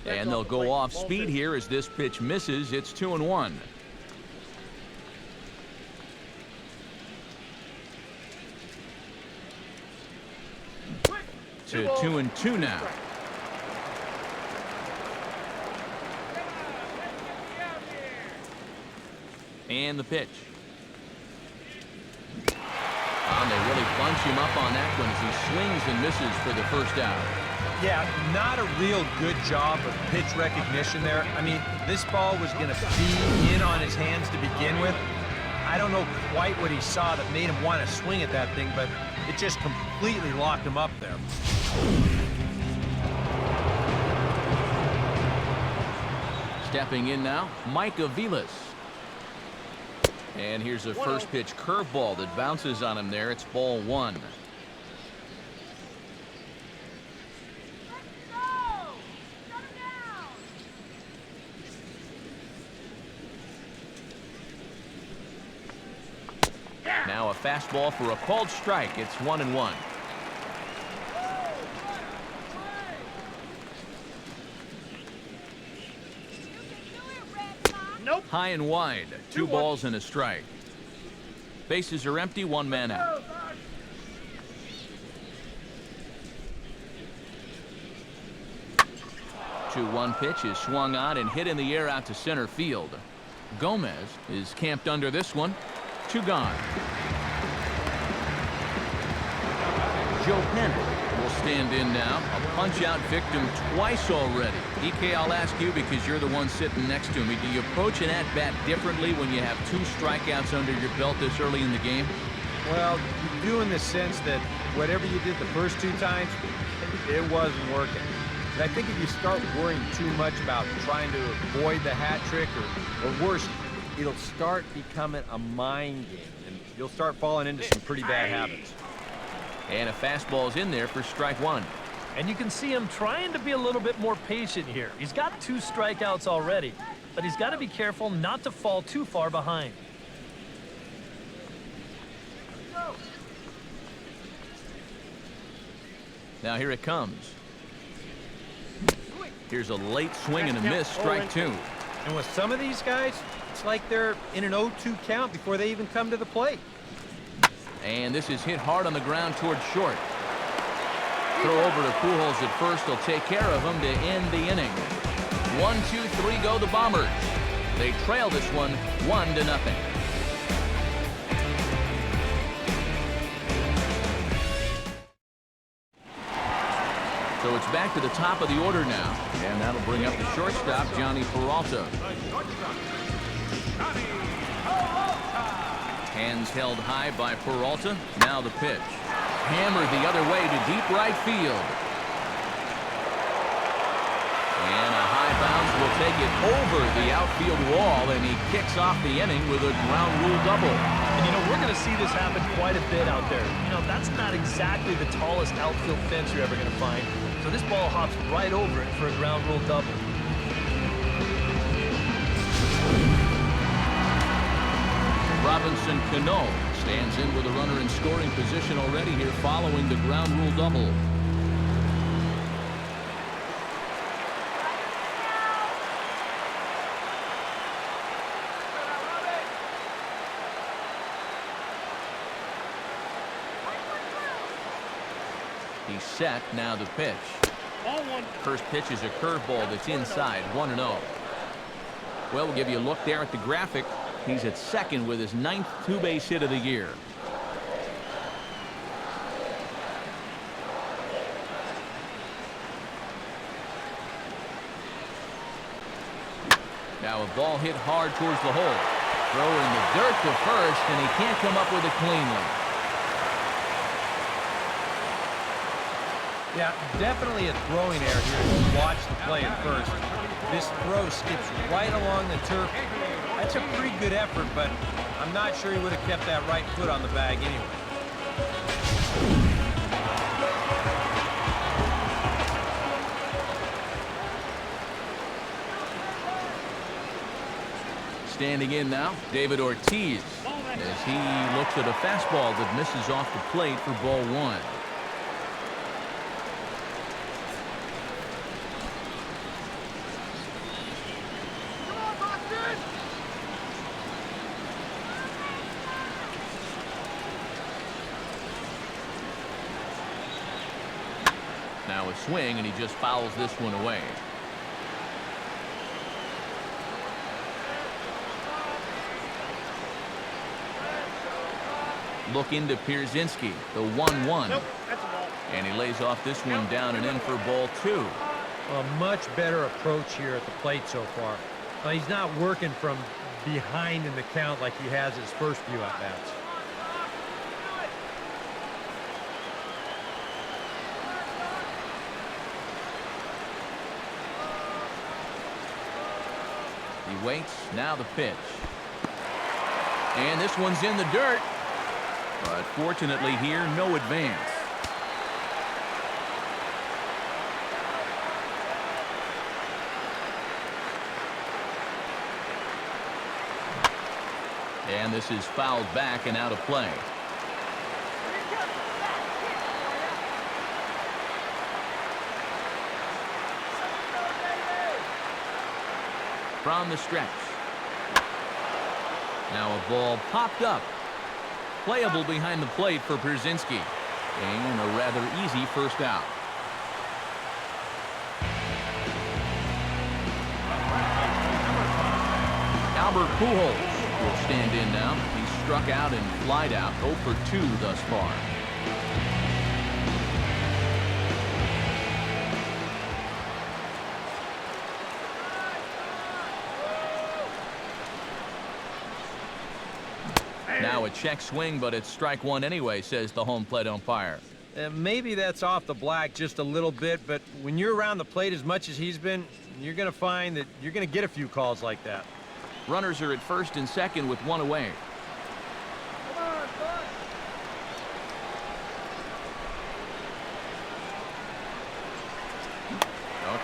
And they'll go off speed here as this pitch misses. It's 2-1. To 2-2 now. And the pitch. And they really bunch him up on that one as he swings and misses for the first out. Yeah, not a real good job of pitch recognition there. I mean, this ball was going to be in on his hands to begin with. I don't know quite what he saw that made him want to swing at that thing, but it just completely locked him up there. Stepping in now, Mike Aviles. And here's a first pitch curveball that bounces on him there. It's ball 1. Now a fastball for a called strike. It's 1-1. High and wide. 2 balls and a strike. Bases are empty, 1 man out. Two 1 pitch is swung on and hit in the air out to center field. Gomez is camped under this one. 2 gone. Joe Penn will stand in now. A punch-out victim twice already. EK, I'll ask you because you're the one sitting next to me. Do you approach an at-bat differently when you have 2 strikeouts under your belt this early in the game? Well, you do in the sense that whatever you did the first 2 times, it wasn't working. And I think if you start worrying too much about trying to avoid the hat trick or worse, it'll start becoming a mind game, and you'll start falling into some pretty bad habits. And a fastball's in there for strike 1. And you can see him trying to be a little bit more patient here. He's got 2 strikeouts already, but he's got to be careful not to fall too far behind. Now here it comes. Here's a late swing and a miss, strike 2. And with some of these guys, it's like they're in an 0-2 count before they even come to the plate. And this is hit hard on the ground towards short. Throw over to Pujols at first. He'll take care of him to end the inning. 1-2-3 go the Bombers. They trail this one 1-0. So it's back to the top of the order now. And that'll bring up the shortstop, Johnny Peralta. Hands held high by Peralta. Now the pitch. Hammered the other way to deep right field. And a high bounce will take it over the outfield wall, and he kicks off the inning with a ground rule double. And, you know, we're going to see this happen quite a bit out there. You know, that's not exactly the tallest outfield fence you're ever going to find. So this ball hops right over it for a ground rule double. Robinson Cano stands in with a runner in scoring position already here following the ground rule double. He's set, now the pitch. First pitch is a curveball that's inside, 1-0. Well, we'll give you a look there at the graphic. He's at second with his 9th 2-base hit of the year. Now a ball hit hard towards the hole. Throw in the dirt to first, and he can't come up with it cleanly. Yeah, definitely a throwing error here as you watch the play at first. This throw skips right along the turf. That's a pretty good effort, but I'm not sure he would have kept that right foot on the bag anyway. Standing in now, David Ortiz, as he looks at a fastball that misses off the plate for ball 1. Now a swing, and he just fouls this one away. Look into Pierzinski, the 1-1. Nope, that's a ball. And he lays off this one down and in for ball 2. A much better approach here at the plate so far. He's not working from behind in the count like he has his first few at-bats. He waits, now the pitch. And this one's in the dirt. But fortunately here, no advance. And this is fouled back and out of play. From the stretch, Now a ball popped up. Playable behind the plate for Pierzinski. And a rather easy first out. Albert Pujols will stand in now. He's struck out and flied out, 0 for 2 thus far. Now a check swing, but it's strike one anyway, says the home plate umpire. Maybe that's off the black just a little bit, but when you're around the plate as much as he's been, you're going to find that you're going to get a few calls like that. Runners are at first and second with one away.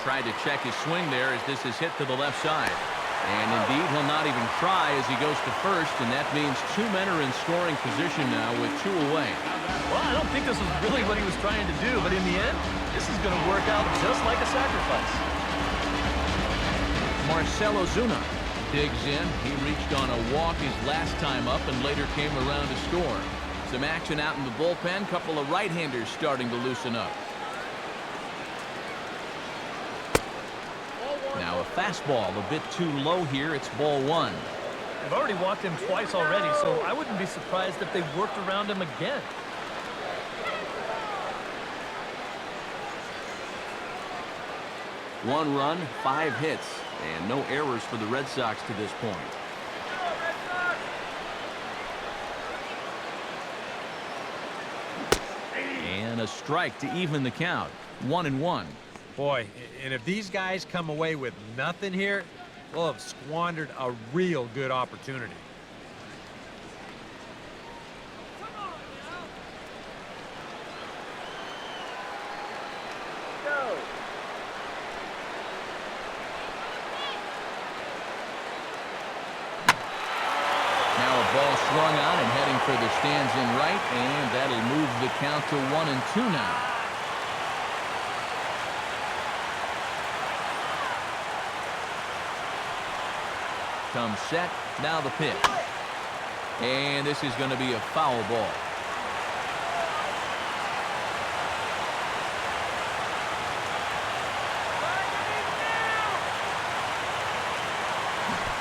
Tried to check his swing there as this is hit to the left side. And indeed, he'll not even try as he goes to first, and that means 2 men are in scoring position now with 2 away. Well, I don't think this was really what he was trying to do, but in the end, this is going to work out just like a sacrifice. Marcell Ozuna digs in. He reached on a walk his last time up and later came around to score. Some action out in the bullpen. Couple of right-handers starting to loosen up. Now a fastball a bit too low here. It's ball 1. They've already walked him twice already, so I wouldn't be surprised if they worked around him again. One run, 5 hits, and no errors for the Red Sox to this point. And a strike to even the count. 1-1. Boy, and if these guys come away with nothing here, we'll have squandered a real good opportunity. Now a ball swung on and heading for the stands in right, and that'll move the count to 1-2 now. Comes set, now the pitch. And this is going to be a foul ball.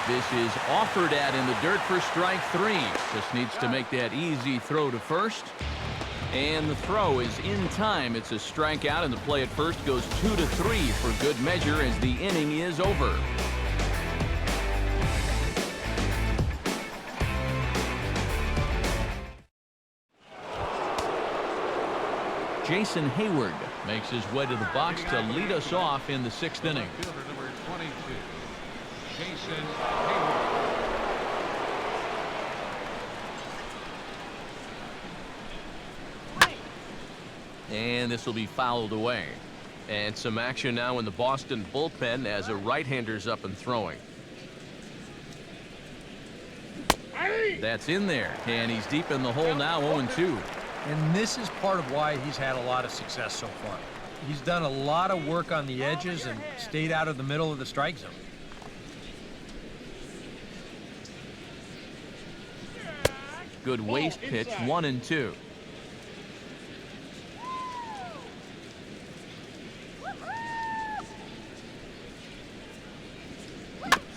This is offered at in the dirt for strike 3. Just needs to make that easy throw to first. And the throw is in time. It's a strikeout, and the play at first goes 2-3 for good measure as the inning is over. Jason Hayward makes his way to the box to lead us off in the 6th inning. Fielder number 22, Jason Hayward. And this will be fouled away. And some action now in the Boston bullpen as a right-hander's up and throwing. That's in there, and he's deep in the hole now, 0-2. And this is part of why he's had a lot of success so far. He's done a lot of work on the edges and stayed out of the middle of the strike zone. Good waist pitch, 1-2.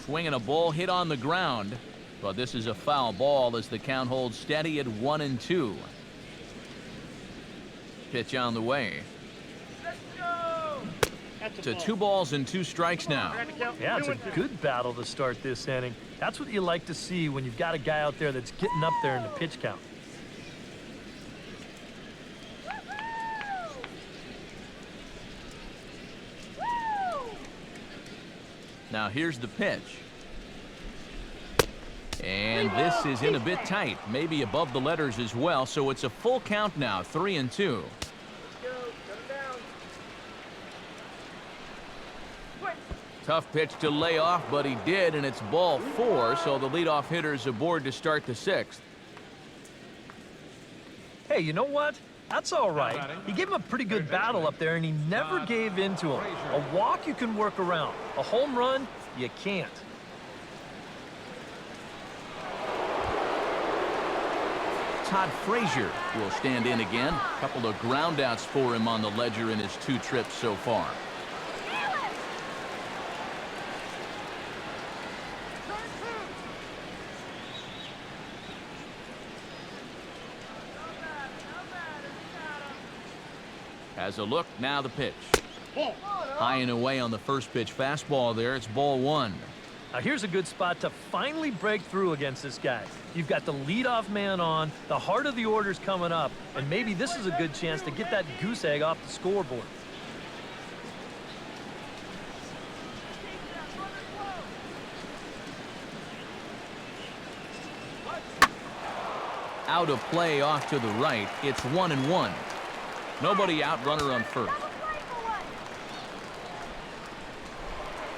Swinging a ball hit on the ground, but this is a foul ball as the count holds steady at 1-2. Pitch on the way. To 2 balls and 2 strikes now. Yeah, it's a good battle to start this inning. That's what you like to see when you've got a guy out there that's getting up there in the pitch count. Now here's the pitch. And this is in a bit tight, maybe above the letters as well, so it's a full count now, 3-2. Tough pitch to lay off, but he did, and it's ball 4, so the leadoff hitter's aboard to start the 6th. Hey, you know what? That's all right. He gave him a pretty good battle up there, and he never gave in to him. A walk you can work around. A home run, you can't. Todd Frazier will stand in again. A couple of groundouts for him on the ledger in his 2 trips so far. Has a look, now the pitch. High and away on the first pitch fastball there. It's ball 1. Now here's a good spot to finally break through against this guy. You've got the leadoff man on, the heart of the order's coming up, and maybe this is a good chance to get that goose egg off the scoreboard. Out of play off to the right. It's 1-1. Nobody out, runner on first.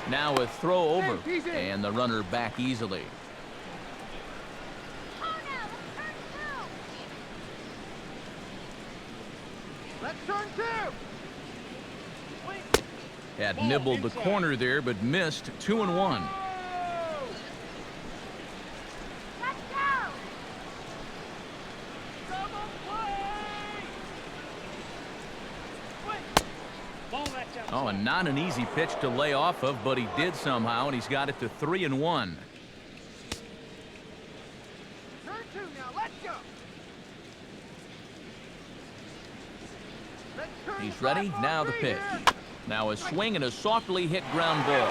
Now a throw over, and the runner back easily. Let's turn 2. Had nibbled the corner there, but missed. 2-1. Oh, and not an easy pitch to lay off of, but he did somehow, and he's got it to 3-1. Turn 2 now. Let's go. Let's turn He's ready. 5 on Now the 3 pitch. here. Now a swing and a softly hit ground ball.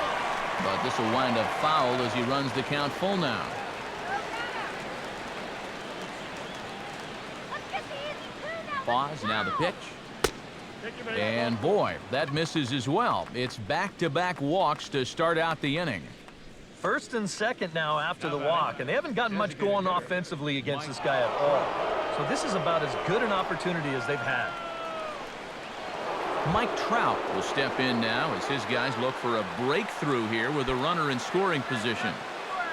But this will wind up foul as he runs the count full now. Pause. Now the pitch. And boy, that misses as well. It's back-to-back walks to start out the inning. First and second now after the walk, and they haven't gotten much going offensively against this guy at all. So this is about as good an opportunity as they've had. Mike Trout will step in now as his guys look for a breakthrough here with a runner in scoring position.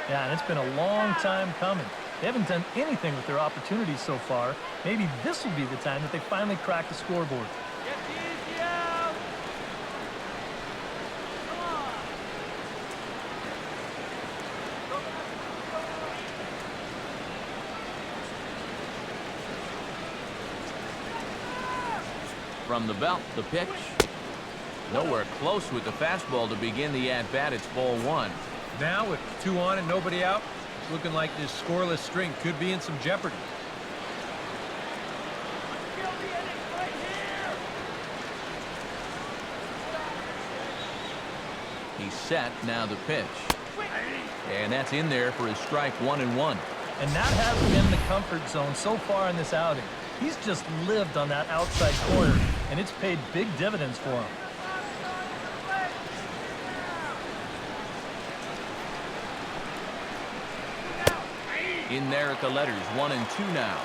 Yeah, and it's been a long time coming. They haven't done anything with their opportunities so far. Maybe this will be the time that they finally crack the scoreboard. Get easy out. Come on. From the belt, the pitch. Nowhere close with the fastball to begin the at-bat. It's ball 1. Now with 2 on and nobody out, it's looking like this scoreless string could be in some jeopardy. Kill the inning right here. He's set. Now the pitch. And that's in there for his strike 1-1. And that has been the comfort zone so far in this outing. He's just lived on that outside corner, and it's paid big dividends for him. In there at the letters, 1 and 2 now.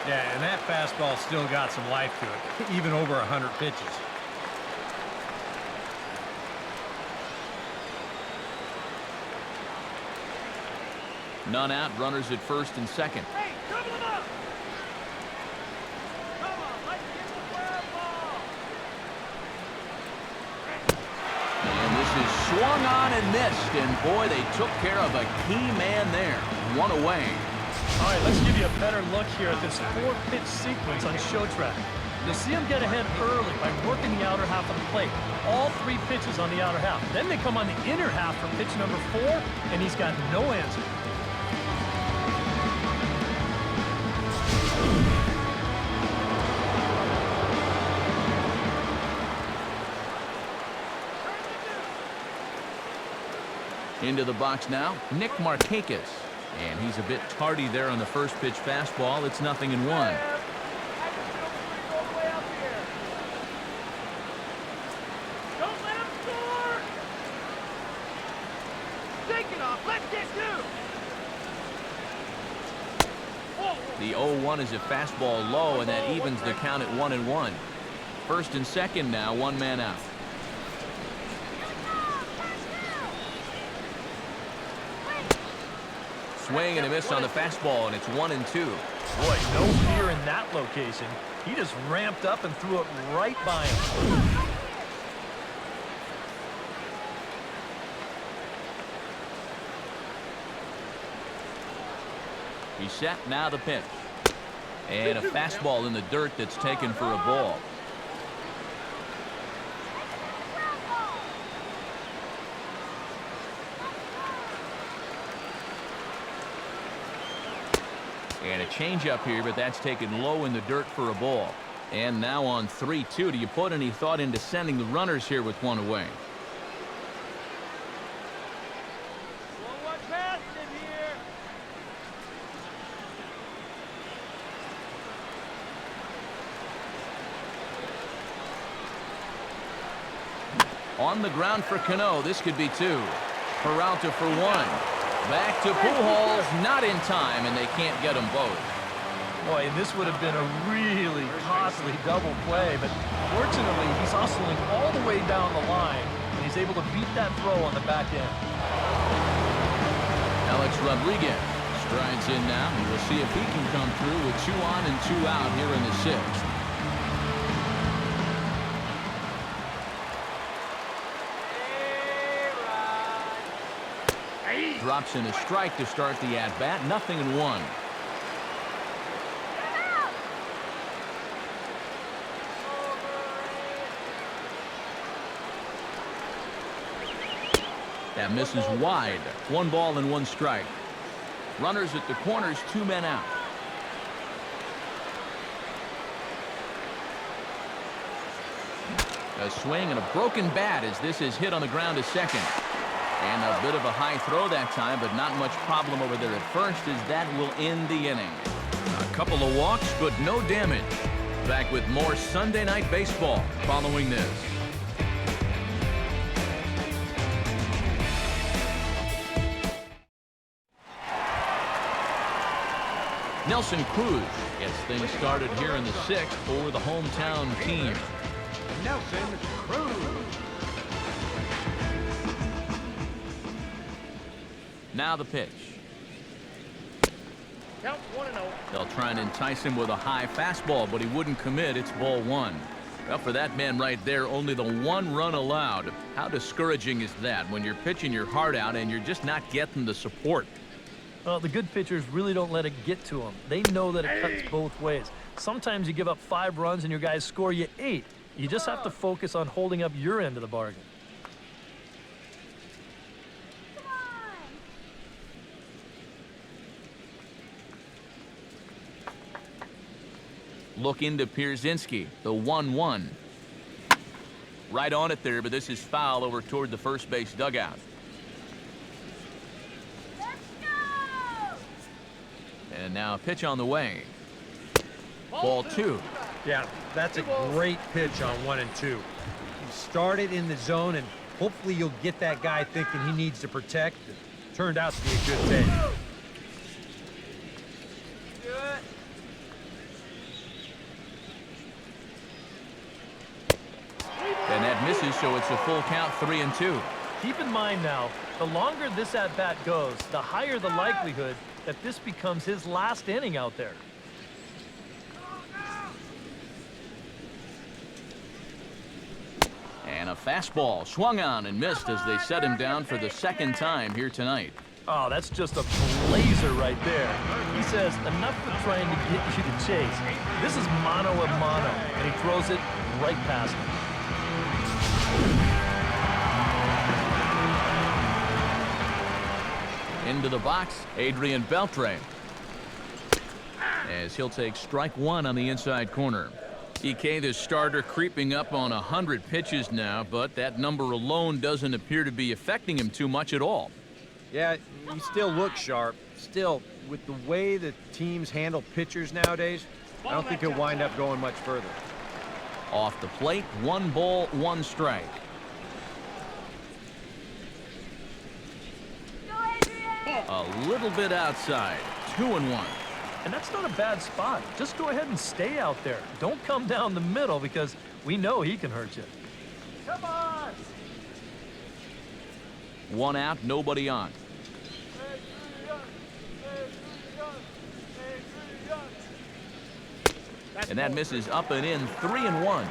Yeah, and that fastball still got some life to it, even over 100 pitches. None out, runners at first and second. Hey, double him up. Come on, let's get the ground ball. And this is swung on and missed, and boy, they took care of a key man there. 1 away. All right, let's give you a better look here at this 4-pitch sequence on show track. You'll see him get ahead early by working the outer half of the plate. All 3 pitches on the outer half. Then they come on the inner half for pitch number 4, and he's got no answer. Into the box now, Nick Markakis. And he's a bit tardy there on the first pitch fastball. It's 0-1. I can feel the all the way up here. Don't let him score. Take it off. Let's get 2. The 0-1 is a fastball low, and that evens the count at 1-1. First and second now, 1 man out. Swing and a miss on the fastball, and it's 1 and 2. Boy, no fear in that location. He just ramped up and threw it right by him. He's set, now the pitch. And a fastball in the dirt that's taken for a ball. And a changeup here, but that's taken low in the dirt for a ball. And now on 3-2, do you put any thought into sending the runners here with one away? One past him here. On the ground for Cano. This could be two. Peralta for one. Back to Pujols, not in time, and they can't get them both. Boy, this would have been a really costly double play, but fortunately, he's hustling all the way down the line, and he's able to beat that throw on the back end. Alex Rodriguez strides in now, and we'll see if he can come through with 2 on and 2 out here in the 6th. Drops in a strike to start the at-bat. 0-1. That misses wide. 1 ball and 1 strike. Runners at the corners, 2 men out. A swing and a broken bat as this is hit on the ground to second. And a bit of a high throw that time, but not much problem over there at first as that will end the inning. A couple of walks, but no damage. Back with more Sunday Night Baseball following this. Nelson Cruz gets things started here in the 6th for the hometown team. Nelson Cruz. Now the pitch. Count 1-0. They'll try and entice him with a high fastball, but he wouldn't commit. It's ball 1. Well, for that man right there, only the 1 run allowed. How discouraging is that when you're pitching your heart out and you're just not getting the support? Well, the good pitchers really don't let it get to them. They know that it cuts both ways. Sometimes you give up 5 runs and your guys score you 8. You just have to focus on holding up your end of the bargain. Look into Pierzinski, the 1-1. Right on it there, but this is foul over toward the first base dugout. Let's go! And now a pitch on the way. Ball 2. Yeah, that's a great pitch on 1 and 2. You start it in the zone, and hopefully you'll get that guy thinking he needs to protect. It turned out to be a good take. And that misses, so it's a full count, 3-2. Keep in mind now, the longer this at-bat goes, the higher the likelihood that this becomes his last inning out there. And a fastball swung on and missed as they set him down for the 2nd time here tonight. Oh, that's just a blazer right there. He says, enough for trying to get you to chase. This is mano a mano, and he throws it right past him. Into the box, Adrian Beltre. As he'll take strike 1 on the inside corner. EK, the starter, creeping up on 100 pitches now, but that number alone doesn't appear to be affecting him too much at all. Yeah, he still looks sharp. Still, with the way the teams handle pitchers nowadays, I don't think he'll wind up going much further. Off the plate, 1 ball, 1 strike. A little bit outside, 2-1. And that's not a bad spot. Just go ahead and stay out there. Don't come down the middle because we know he can hurt you. Come on! 1 out, nobody on. And that misses up and in, 3-1.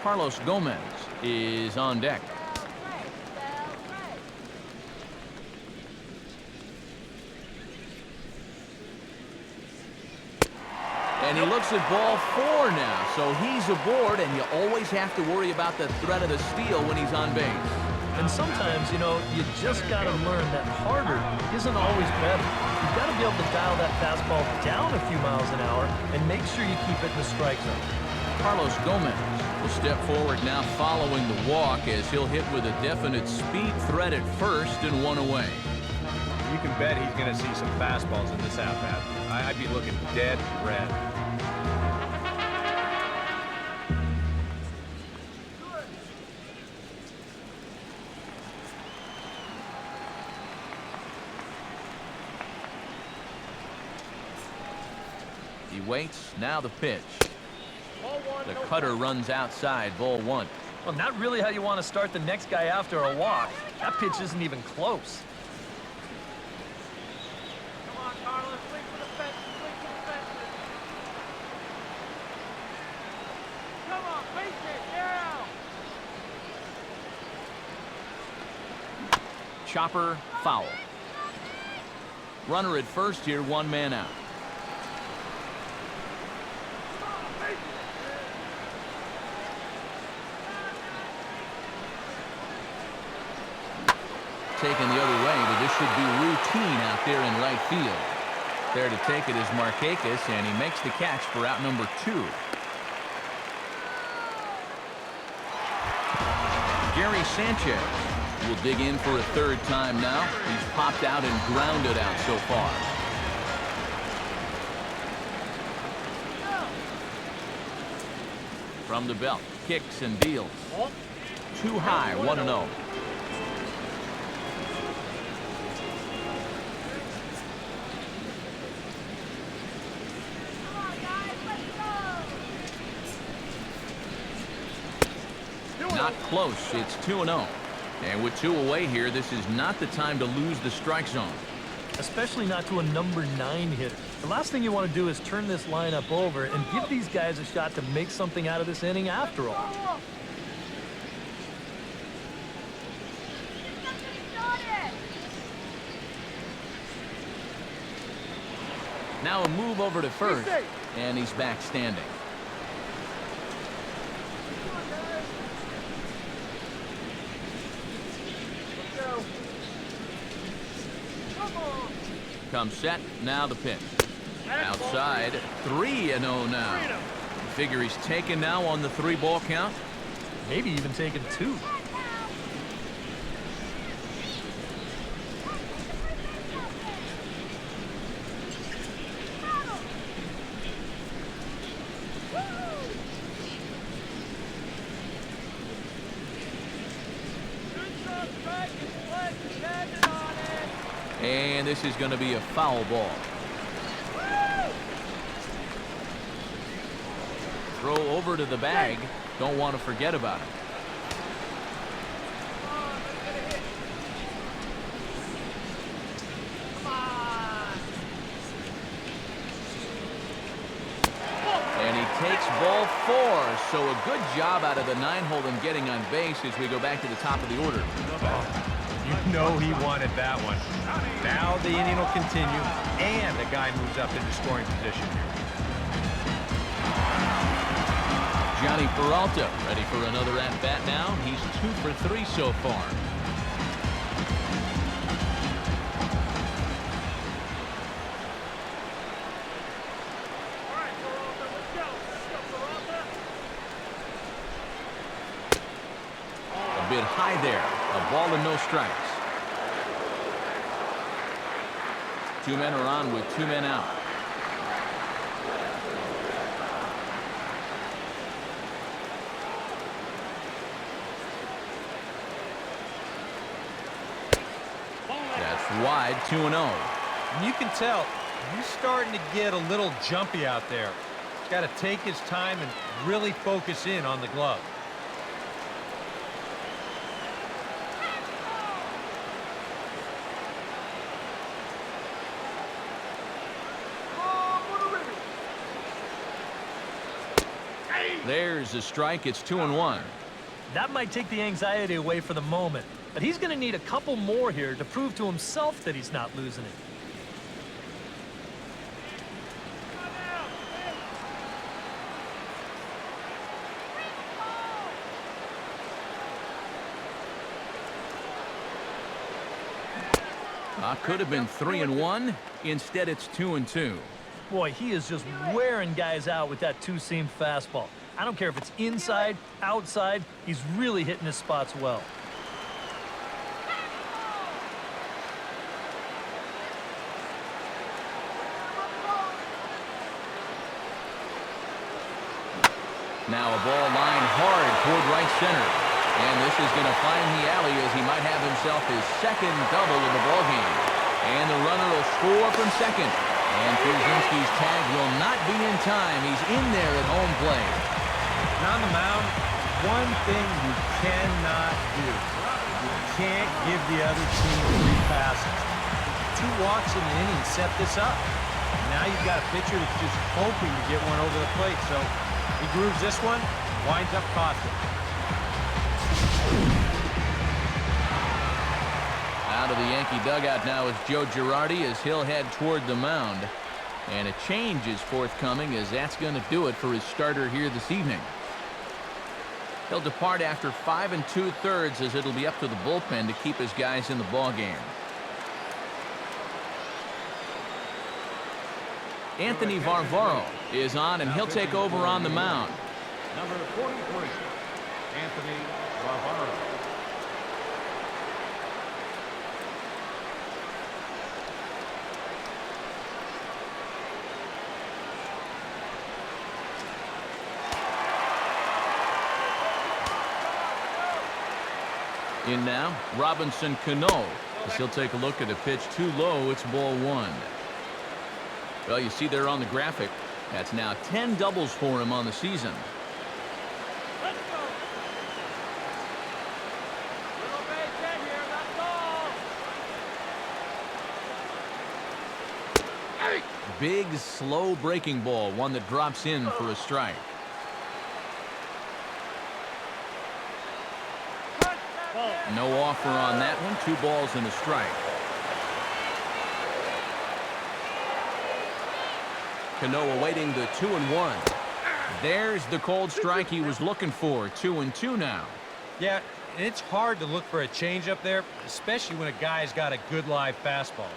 Carlos Gomez is on deck. And he looks at ball 4 now, so he's aboard, and you always have to worry about the threat of the steal when he's on base. And sometimes, you know, you just got to learn that harder isn't always better. You've got to be able to dial that fastball down a few miles an hour and make sure you keep it in the strike zone. Carlos Gomez will step forward now following the walk as he'll hit with a definite speed threat at first and 1 away. You can bet he's going to see some fastballs in this at-bat. I'd be looking dead red. He waits, now the pitch. The cutter runs outside, ball 1. Well, not really how you want to start the next guy after a walk. That pitch isn't even close. Come on, Carlos. Swing for the fences. Swing for the fences. Come on, face it. Yeah. Chopper, foul. Runner at first here, 1 man out. Taken the other way, but this should be routine out there in right field. There to take it is Markakis, and he makes the catch for out number 2. Gary Sanchez will dig in for a 3rd time now. He's popped out and grounded out so far. From the belt, kicks and deals. Too high, 1-0. Not close. It's 2-0. And with 2 away here, this is not the time to lose the strike zone. Especially not to a number 9 hitter. The last thing you want to do is turn this lineup over and give these guys a shot to make something out of this inning after all. Now a move over to first, and he's back standing. Comes set, now the pitch. Outside, 3-0 now. Figure he's taken now on the 3-ball count. Maybe even taking 2. And this is going to be a foul ball. Throw over to the bag. Don't want to forget about it. And he takes ball 4. So a good job out of the 9-hole in getting on base as we go back to the top of the order. You know he wanted that one. Now the inning will continue, and the guy moves up into scoring position here. Johnny Peralta ready for another at-bat now. He's 2 for 3 so far. All right, Peralta, let's go. Let's go, Peralta. A bit high there. A ball and no strikes. 2 men are on with 2 men out. That's wide, 2-0. And you can tell he's starting to get a little jumpy out there. He's got to take his time and really focus in on the glove. There's a strike. It's 2-1. That might take the anxiety away for the moment, but he's going to need a couple more here to prove to himself that he's not losing it. Could have been 3-1. Instead, it's 2-2. Boy, he is just wearing guys out with that two-seam fastball. I don't care if it's inside, outside, he's really hitting his spots well. Now a ball lined hard toward right center. And this is going to find the alley as he might have himself his second double of the ballgame. And the runner will score from second. And Pierzinski's tag will not be in time. He's in there at home plate. And on the mound, one thing you cannot do. You can't give the other team 3 passes. 2 walks in the inning set this up. Now you've got a pitcher that's just hoping to get one over the plate. So he grooves this one, winds up costing. Out of the Yankee dugout now is Joe Girardi as he'll head toward the mound. And a change is forthcoming as that's going to do it for his starter here this evening. He'll depart after 5 2/3 as it'll be up to the bullpen to keep his guys in the ballgame. Anthony Varvaro is on, and he'll take over on the mound. Number 43, Anthony Varvaro. In now, Robinson Cano, as he'll take a look at a pitch too low. It's ball 1. Well, you see there on the graphic, that's now 10 doubles for him on the season. Let's go. Little base hit here. That's all. Big, slow breaking ball, one that drops in for a strike. No offer on that one. 2 balls and a strike. Cano awaiting the 2-1. There's the cold strike he was looking for. 2-2 now. Yeah, it's hard to look for a change up there, especially when a guy's got a good live fastball.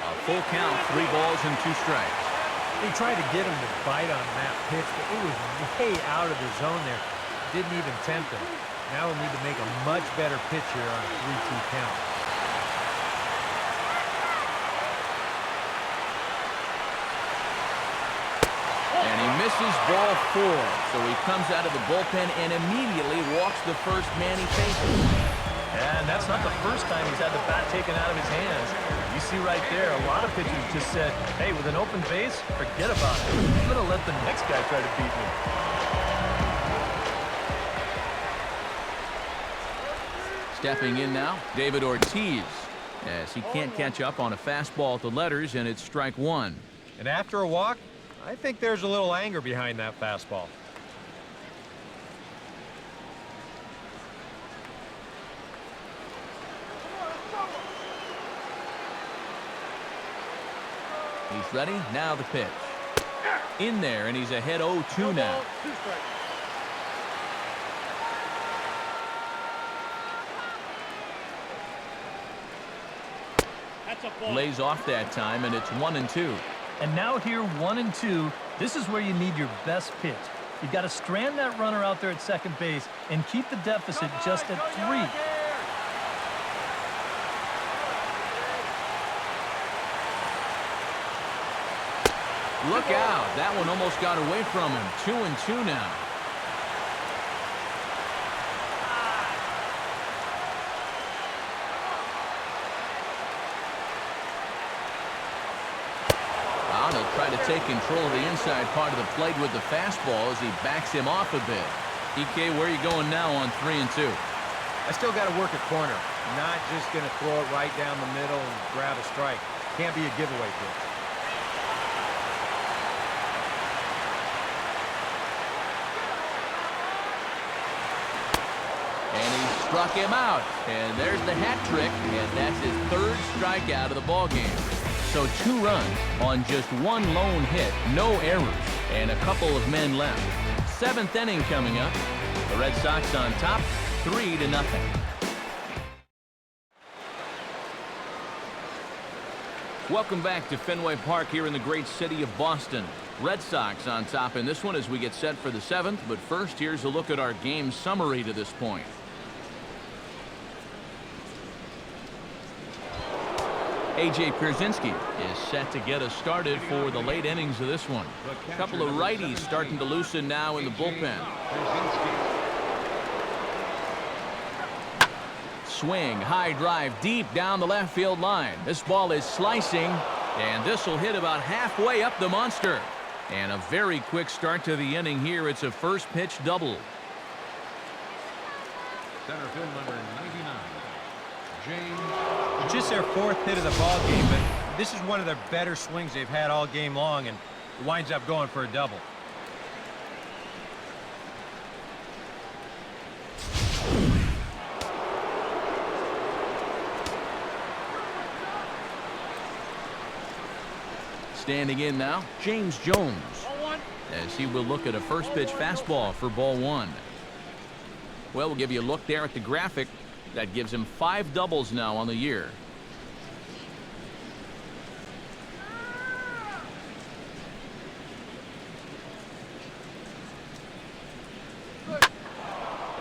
A full count, 3 balls and 2 strikes. He tried to get him to bite on that pitch, but it was way out of the zone there. Didn't even tempt him. Now we'll need to make a much better pitch here on a 3-2 count. And he misses ball 4. So he comes out of the bullpen and immediately walks the first man he faces. And that's not the first time he's had the bat taken out of his hands. You see right there, a lot of pitchers just said, hey, with an open base, forget about it. I'm going to let the next guy try to beat me. Stepping in now, David Ortiz, as he can't catch up on a fastball at the letters, and it's strike 1. And after a walk, I think there's a little anger behind that fastball. He's ready. Now the pitch. In there, and he's ahead 0-2 now. Lays off that time, and it's 1-2. And now here, 1-2. This is where you need your best pitch. You've got to strand that runner out there at second base and keep the deficit just at 3. Look out. That one almost got away from him. 2-2 now. Well, he'll try to take control of the inside part of the plate with the fastball as he backs him off a bit. EK, where are you going now on 3-2? I still got to work a corner. Not just going to throw it right down the middle and grab a strike. Can't be a giveaway pitch. Struck him out, and there's the hat trick, and that's his 3rd strikeout of the ballgame. So 2 runs on just 1 lone hit, no errors, and a couple of men left. 7th inning coming up. The Red Sox on top, 3-0. Welcome back to Fenway Park here in the great city of Boston. Red Sox on top in this one as we get set for the 7th. But first, here's a look at our game summary to this point. A.J. Pierzinski is set to get us started for the late innings of this one. A couple of righties starting to loosen now in the bullpen. Swing, high drive, deep down the left field line. This ball is slicing, and this will hit about halfway up the monster. And a very quick start to the inning here. It's a first pitch double. Center field number 99, James. Just their 4th hit of the ball game, but this is one of their better swings they've had all game long, and it winds up going for a double. Standing in now, James Jones, as he will look at a first pitch fastball for ball 1. Well, we'll give you a look there at the graphic. That gives him 5 doubles now on the year.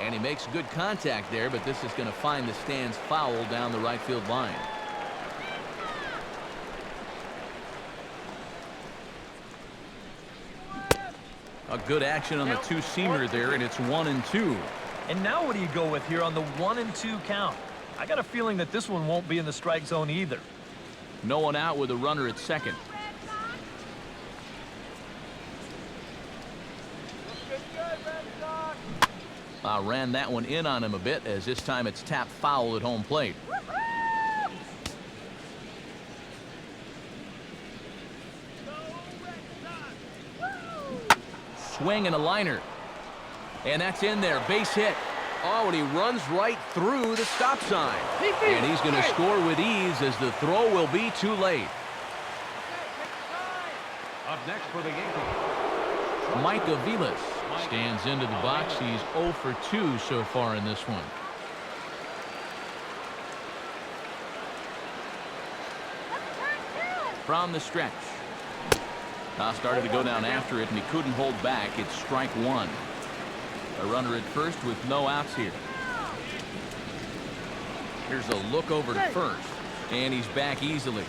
And he makes good contact there, but this is going to find the stands foul down the right field line. A good action on the two-seamer there, and it's 1-2. And now what do you go with here on the 1-2 count? I got a feeling that this one won't be in the strike zone either. No one out with a runner at second. Ran that one in on him a bit, as this time it's tapped foul at home plate. Swing and a liner. And that's in there. Base hit. Oh, and he runs right through the stop sign. And he's going to score with ease, as the throw will be too late. Up next for the Yankees, Mike Aviles stands into the box. He's 0 for 2 so far in this one. From the stretch. Started to go down after it, and he couldn't hold back. It's strike 1. A runner at first with no outs here. Here's a look over to first, and he's back easily.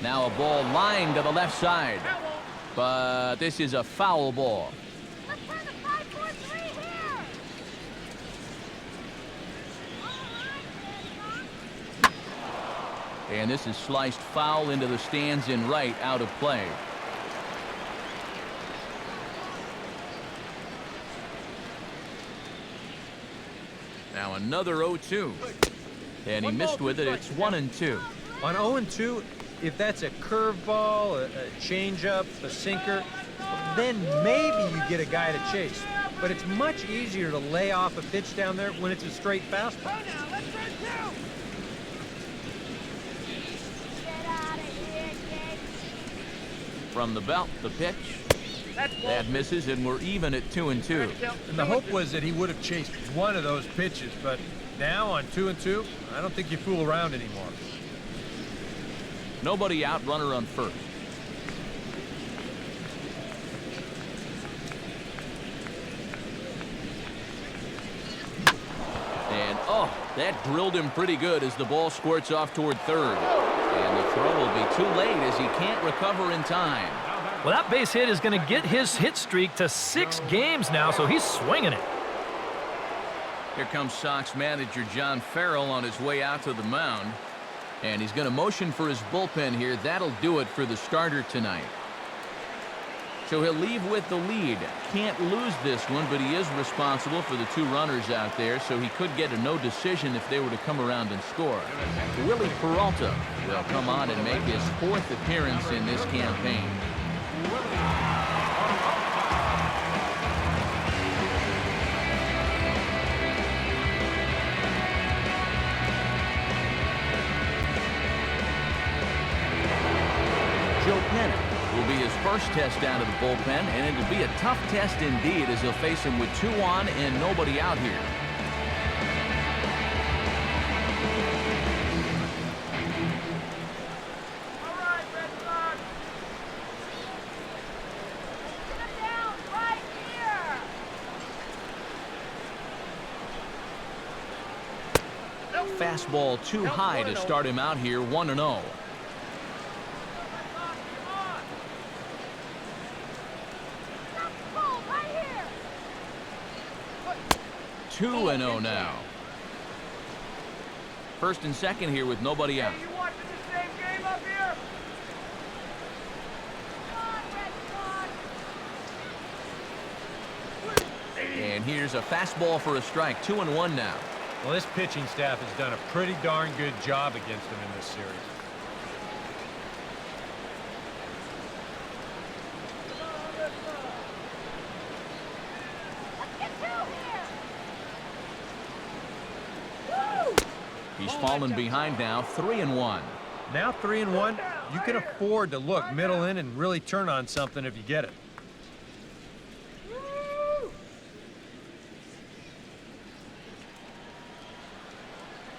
Now a ball lined to the left side, but this is a foul ball. Let's run the 5-4-3 here. And this is sliced foul into the stands in right, out of play. Now another 0-2. And he missed with it. It's 1-2. On 0-2, if that's a curveball, a changeup, a sinker, then maybe you get a guy to chase. But it's much easier to lay off a pitch down there when it's a straight fastball. From the belt, the pitch. That misses, and we're even at 2-2. And the hope was that he would have chased one of those pitches, but now on 2-2, I don't think you fool around anymore. Nobody out, runner on first. And oh, that drilled him pretty good as the ball squirts off toward third. And the throw will be too late as he can't recover in time. Well, that base hit is going to get his hit streak to 6 games now, so he's swinging it. Here comes Sox manager John Farrell on his way out to the mound. And he's going to motion for his bullpen here. That'll do it for the starter tonight. So he'll leave with the lead. Can't lose this one, but he is responsible for the 2 runners out there, so he could get a no decision if they were to come around and score. Willie Peralta will come on and make his 4th appearance in this campaign. first test out of the bullpen, and it'll be a tough test indeed as they'll face him with 2 on and nobody out here. All right, Red Sox. Get him down right here. Fastball too high to start him out here, 1-0. Pull right here. 2-0 now. First and second here with nobody out. You watching the same game up here? Come on, Red Sox. And here's a fastball for a strike. 2-1 now. Well, this pitching staff has done a pretty darn good job against him in this series. Let's get 2 here. He's fallen behind now, 3-1. Now 3-1, you can afford to look middle in and really turn on something if you get it.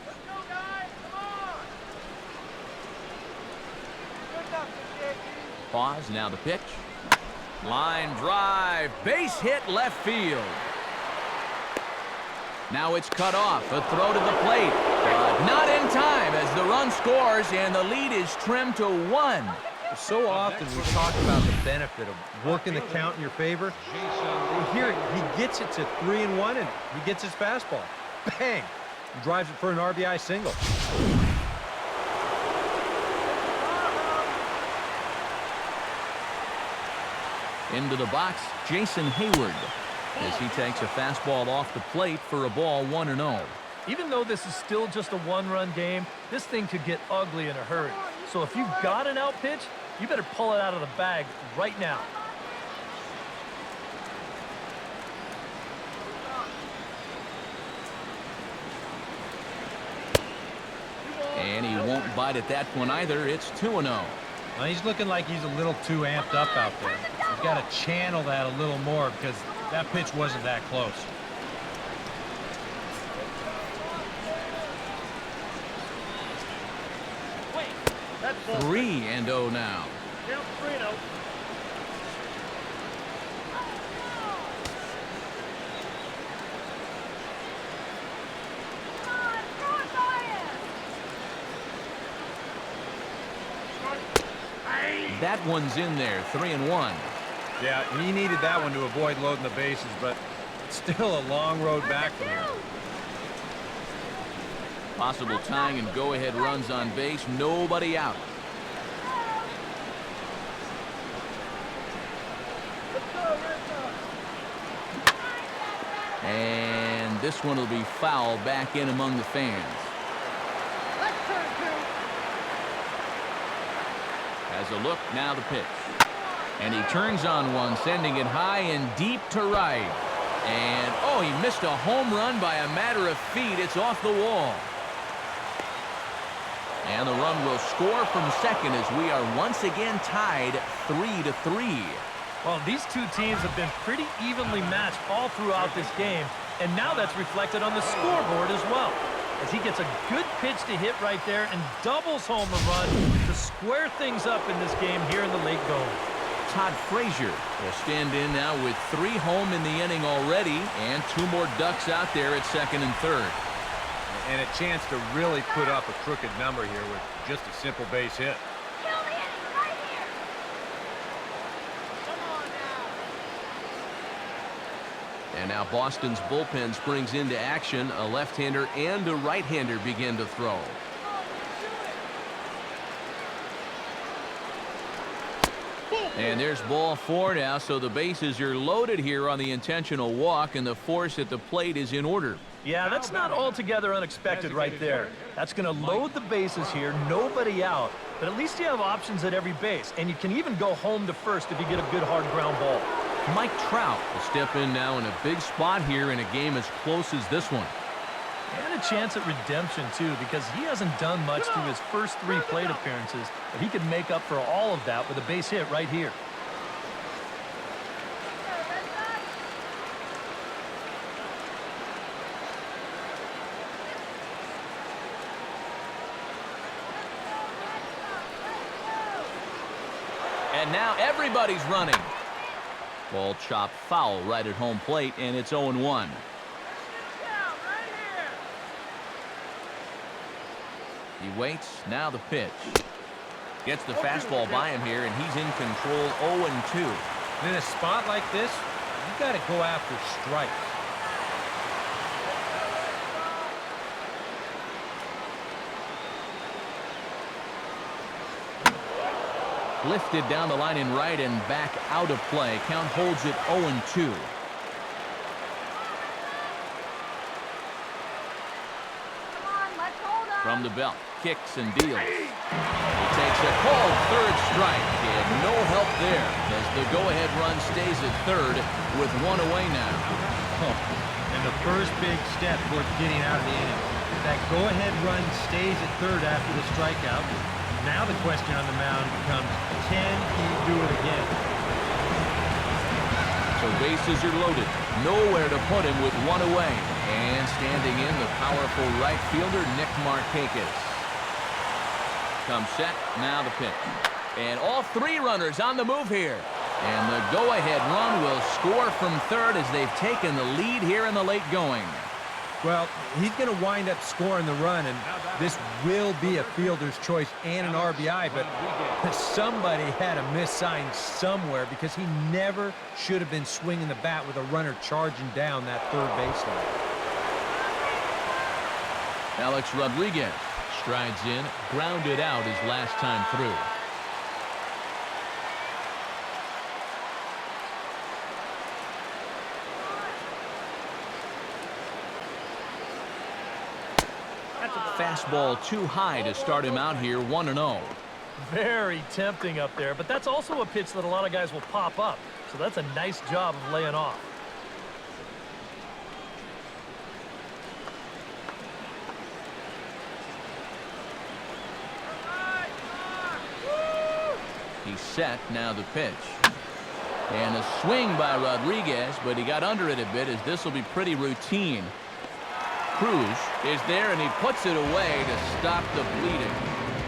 Let's go, guys. Come on. Good enough, Yankees. Pause, now the pitch. Line drive, base hit left field. Now it's cut off, a throw to the plate, but not in time as the run scores and the lead is trimmed to 1. So often we talk about the benefit of working the count in your favor. Here, he gets it to 3-1 and he gets his fastball. Bang! He drives it for an RBI single. Into the box, Jason Hayward, as he takes a fastball off the plate for a ball, 1-0. Even though this is still just a 1-run game, this thing could get ugly in a hurry. So if you've got an out pitch, you better pull it out of the bag right now. And he won't bite at that one either. It's 2-0. Well, he's looking like he's a little too amped up out there. He's got to channel that a little more because that pitch wasn't that close. That's 3-0 now. Count 3-0. Come on, throw it by him. That one's in there, 3-1. Yeah, he needed that one to avoid loading the bases, but it's still a long road back from here. Possible tying and go-ahead runs on base, nobody out. And this one will be foul back in among the fans. Let's turn 2. As a look, now the pitch. And he turns on one, sending it high and deep to right. And, oh, he missed a home run by a matter of feet. It's off the wall. And the run will score from second as we are once again tied 3-3. Well, these two teams have been pretty evenly matched all throughout this game, and now that's reflected on the scoreboard as well, as he gets a good pitch to hit right there and doubles home a run to square things up in this game here in the late going. Todd Frazier will stand in now with 3 home in the inning already, and 2 more ducks out there at second and third. And a chance to really put up a crooked number here with just a simple base hit. Kill the inning right here. Come on now. And now Boston's bullpen springs into action. A left-hander and a right-hander begin to throw. And there's ball 4 now, so the bases are loaded here on the intentional walk, and the force at the plate is in order. Yeah, that's not altogether unexpected right there. That's going to load the bases here, nobody out, but at least you have options at every base, and you can even go home to first if you get a good hard ground ball. Mike Trout will step in now in a big spot here in a game as close as this one. And a chance at redemption, too, because he hasn't done much through his first 3 plate appearances, but he could make up for all of that with a base hit right here. And now everybody's running. Ball chopped foul right at home plate, and it's 0-1. Down right here. He waits. Now the pitch. Gets the fastball by him here, and he's in control. 0-2. In a spot like this, you got to go after strikes. Lifted down the line in right and back out of play. Count holds it 0-2. Come on, let's hold on. From the belt, kicks and deals. He takes a called third strike, and no help there as the go-ahead run stays at third with one away now. And the first big step towards getting out of the inning. That go-ahead run stays at third after the strikeout. Now the question on the mound becomes, can he do it again? So bases are loaded. Nowhere to put him with one away. And standing in, the powerful right fielder, Nick Markakis. Comes set, now the pitch. And all three runners on the move here. And the go-ahead run will score from third as they've taken the lead here in the late going. Well, he's going to wind up scoring the run, and this will be a fielder's choice and an RBI, but somebody had a miss sign somewhere because he never should have been swinging the bat with a runner charging down that third baseline. Alex Rodriguez strides in, grounded out his last time through. Fastball too high to start him out here, 1-0. Very tempting up there, but that's also a pitch that a lot of guys will pop up. So that's a nice job of laying off. He's set, now the pitch. And a swing by Rodriguez, but he got under it a bit as this will be pretty routine. Cruz is there, and he puts it away to stop the bleeding.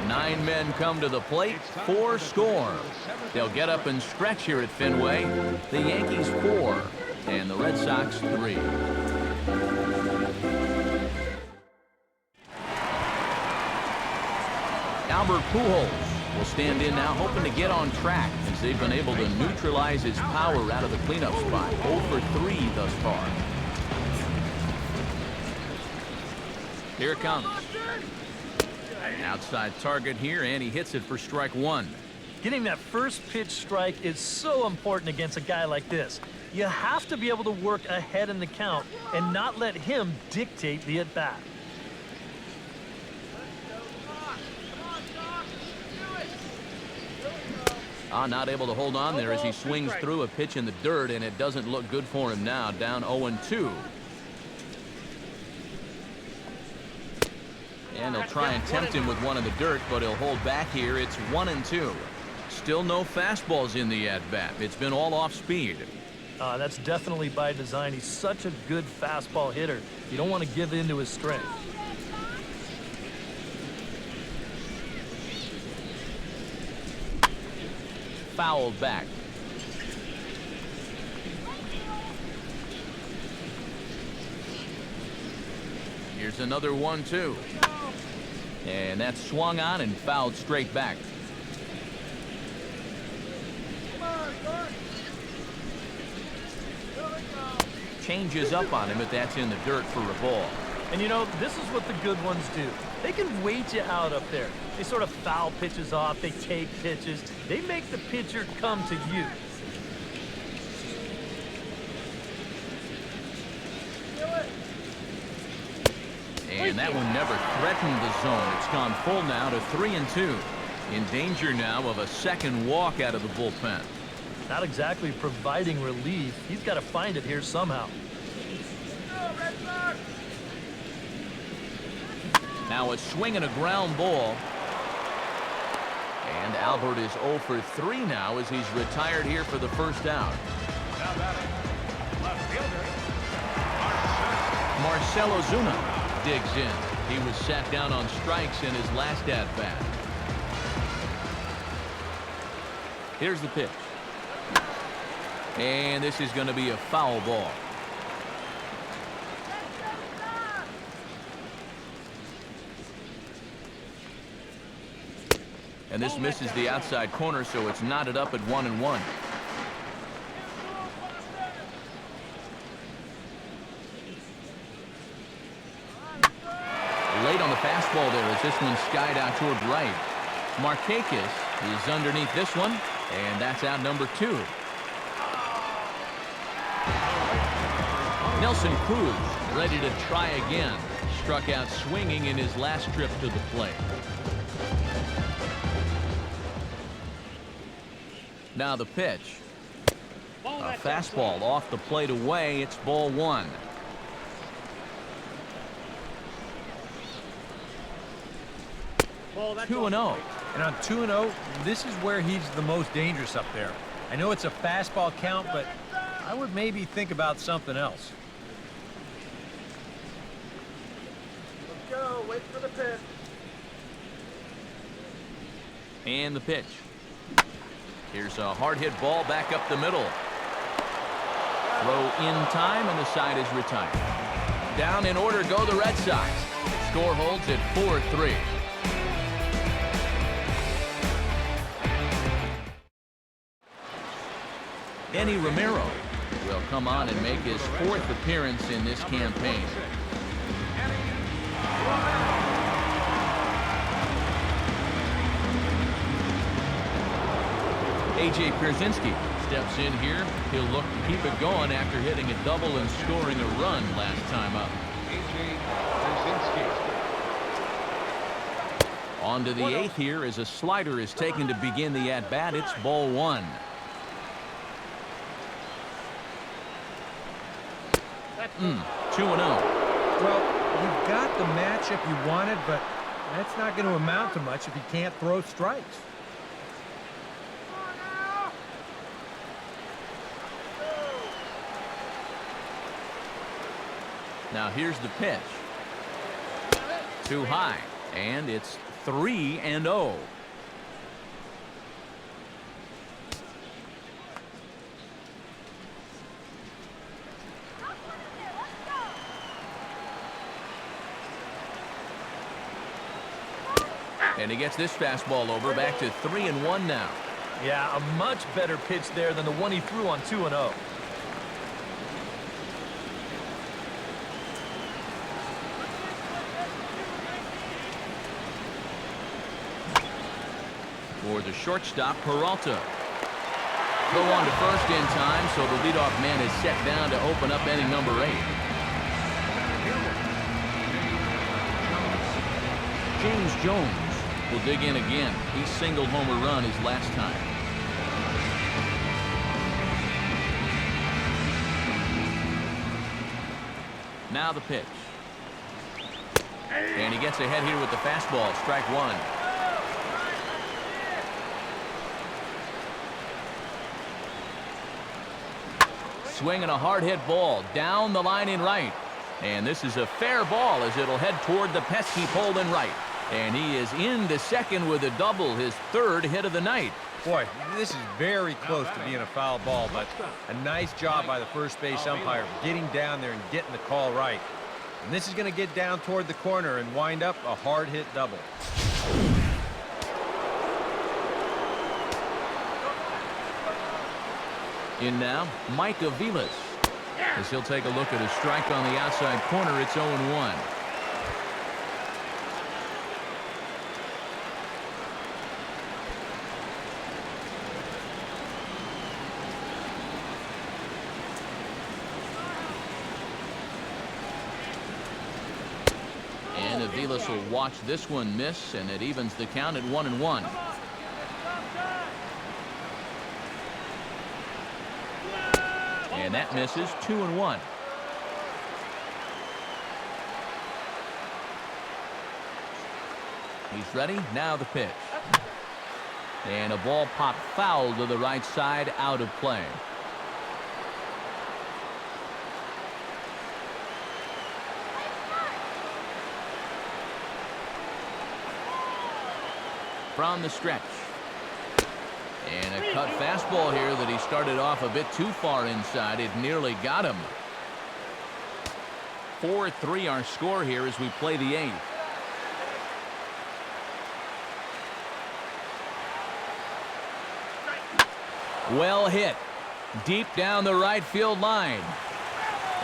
9 men come to the plate, 4 score. They'll get up and stretch here at Fenway. The Yankees 4, and the Red Sox 3. Albert Pujols will stand in now, hoping to get on track as they've been able to neutralize his power out of the cleanup spot. 0 for 3 thus far. Here it comes. Outside target here, and he hits it for strike 1. Getting that first pitch strike is so important against a guy like this. You have to be able to work ahead in the count and not let him dictate the at-bat. Not able to hold on there as he swings through a pitch in the dirt, and it doesn't look good for him now. Down 0-2. And they'll try and tempt him with one in the dirt, but he'll hold back here. It's 1-2. Still no fastballs in the at-bat. It's been all off speed. That's definitely by design. He's such a good fastball hitter. You don't want to give in to his strength. Fouled back. Here's another 1-2. And that's swung on and fouled straight back. Changes up on him, but that's in the dirt for a ball. And you know, this is what the good ones do. They can wait you out up there. They sort of foul pitches off. They take pitches. They make the pitcher come to you. And that one never threatened the zone. It's gone full now to 3-2. In danger now of a second walk out of the bullpen. Not exactly providing relief. He's got to find it here somehow. Now a swing and a ground ball. And Albert is 0 for 3 now as he's retired here for the first out. Now batting, left fielder, Marcell Ozuna digs in. He was sat down on strikes in his last at-bat. Here's the pitch. And this is going to be a foul ball. And this misses the outside corner, so it's knotted up at 1-1. Late on the fastball there as this one skied out toward right. Markakis is underneath this one, and that's out number 2. Nelson Cruz ready to try again. Struck out swinging in his last trip to the plate. Now the pitch. A fastball off the plate away. It's ball 1. Ball, 2-0. And on 2-0, this is where he's the most dangerous up there. I know it's a fastball count, but I would maybe think about something else. Let's go. Wait for the pitch. And the pitch. Here's a hard hit ball back up the middle. Throw in time, and the side is retired. Down in order go the Red Sox. Score holds at 4-3. Benny Romero will come on and make his 4th appearance in this campaign. A.J. Pierzinski steps in here. He'll look to keep it going after hitting a double and scoring a run last time up. A.J. Pierzinski. On to the 8th here as a slider is taken to begin the at-bat. It's ball 1. Hmm. 2-0. Well, you've got the matchup you wanted, but that's not going to amount to much if you can't throw strikes. Now here's the pitch. Too high, and it's 3-0. And he gets this fastball over, back to 3-1 now. Yeah, a much better pitch there than the one he threw on 2-0. For the shortstop, Peralta. Throw on to first in time, so the leadoff man is set down to open up inning number 8. James Jones will dig in again. He singled home a run his last time. Now the pitch. And he gets ahead here with the fastball. Strike 1. Swinging a hard hit ball down the line in right. And this is a fair ball as it'll head toward the pesky pole in right. And he is into second with a double, his 3rd hit of the night. Boy, this is very close to being a foul ball, but a nice job by the first base umpire getting down there and getting the call right. And this is going to get down toward the corner and wind up a hard hit double. In now, Mike Aviles. As he'll take a look at a strike on the outside corner, it's 0-1. And Aviles will watch this one miss, and it evens the count at 1-1. And that misses. 2-1. He's ready. Now the pitch. And a ball popped foul to the right side, out of play. From the stretch. And a cut fastball here that he started off a bit too far inside. It nearly got him. 4-3 our score here as we play the 8th. Well hit. Deep down the right field line.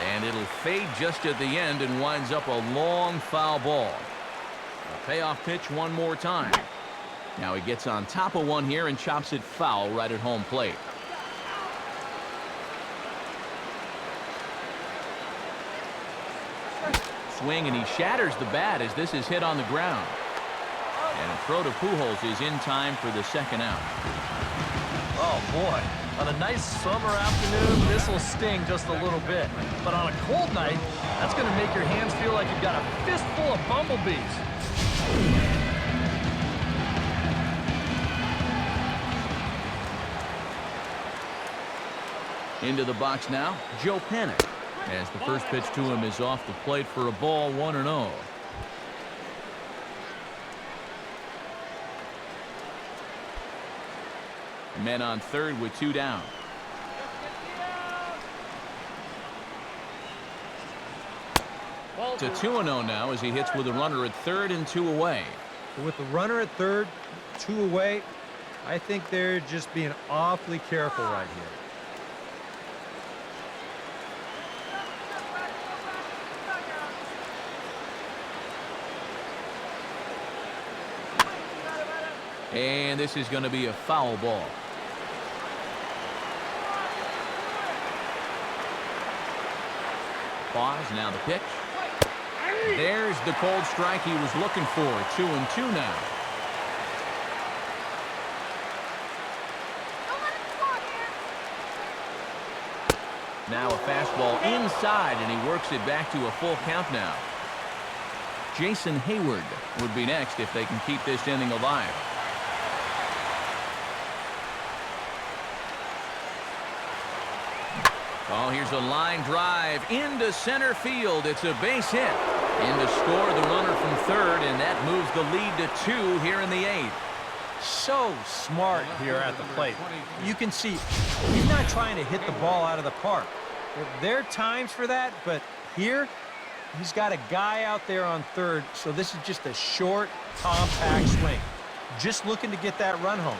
And it'll fade just at the end and winds up a long foul ball. A payoff pitch one more time. Now he gets on top of one here and chops it foul right at home plate. Swing, and he shatters the bat as this is hit on the ground. And a throw to Pujols is in time for the second out. Oh, boy. On a nice summer afternoon, this will sting just a little bit. But on a cold night, that's going to make your hands feel like you've got a fistful of bumblebees. Into the box now, Joe Panic. As the first pitch to him is off the plate for a ball, 1-0. Men on third with 2 down. To 2-0 now as he hits with a runner at third and 2 away. With the runner at third, 2 away, I think they're just being awfully careful right here. And this is going to be a foul ball. Pause, now the pitch. There's the cold strike he was looking for. 2-2 now. Now a fastball inside, and he works it back to a full count now. Jason Hayward would be next if they can keep this inning alive. Oh, here's a line drive into center field. It's a base hit. In to score the runner from third, and that moves the lead to 2 here in the 8th. So smart here at the plate. You can see he's not trying to hit the ball out of the park. There are times for that, but here he's got a guy out there on third, so this is just a short, compact swing. Just looking to get that run home.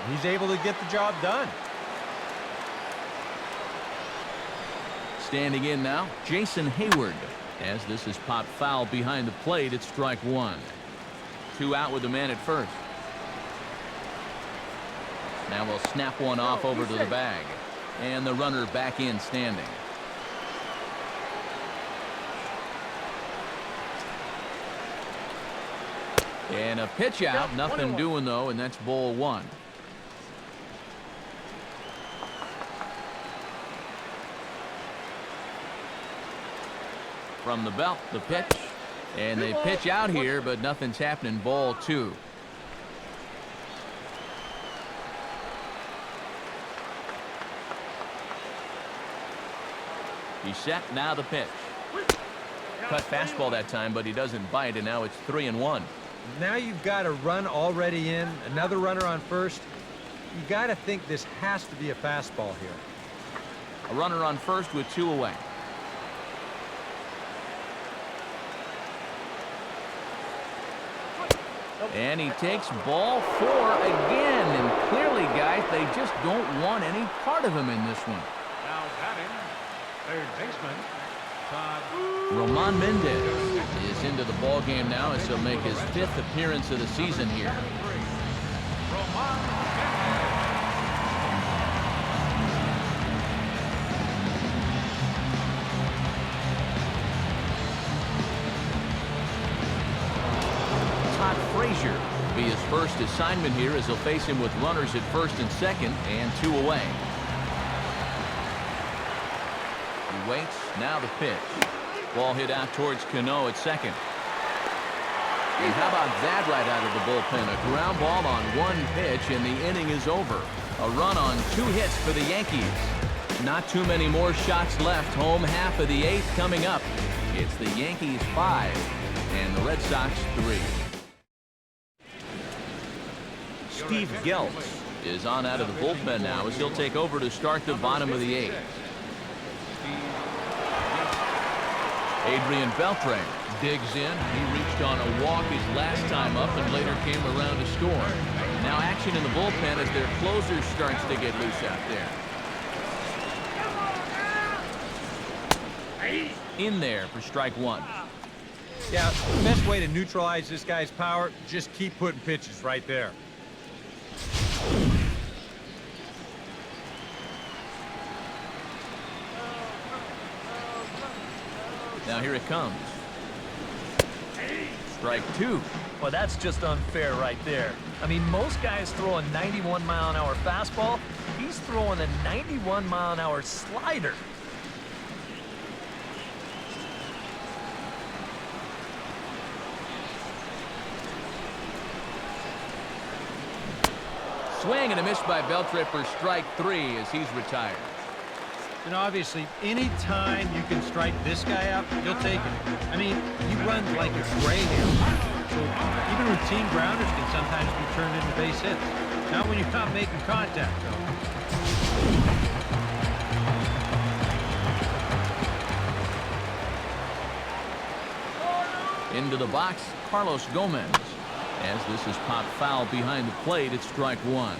And he's able to get the job done. Standing in now, Jason Hayward. As this is popped foul behind the plate, it's strike 1. 2 out with the man at first. Now we'll snap one off over to the bag. And the runner back in standing. And a pitch out, nothing doing though, and that's ball 1. From the belt, the pitch, and they pitch out here, but nothing's happening. Ball 2. He's set, now the pitch. Cut fastball that time, but he doesn't bite, and now it's 3-1. Now you've got a run already in, another runner on first. You got to think this has to be a fastball here. A runner on first with 2 away. And he takes ball 4 again. And clearly, guys, they just don't want any part of him in this one. Now batting, third baseman, Todd. Roman Mendez is into the ball game now as he'll make his 5th appearance of the season here. Frazier will be his first assignment here as he'll face him with runners at first and second and 2 away. He waits, now the pitch. Ball hit out towards Cano at second. And how about that right out of the bullpen? A ground ball on 1 pitch and the inning is over. A run on 2 hits for the Yankees. Not too many more shots left. Home half of the 8th coming up. It's the Yankees 5 and the Red Sox 3. Steve Geltz is on out of the bullpen now as he'll take over to start the bottom of the 8th. Adrian Beltre digs in. He reached on a walk his last time up and later came around to score. Now action in the bullpen as their closer starts to get loose out there. In there for strike 1. Yeah, the best way to neutralize this guy's power, just keep putting pitches right there. Now here it comes. Strike 2. Well, that's just unfair right there. I mean, most guys throw a 91-mile-an-hour fastball. He's throwing a 91-mile-an-hour slider. Swing and a miss by Beltre for strike 3 as he's retired. And obviously, any time you can strike this guy out, you'll take it. I mean, he runs like a greyhound. So even routine grounders can sometimes be turned into base hits. Not when you're not making contact, though. Into the box, Carlos Gomez. As this is popped foul behind the plate, it's strike 1.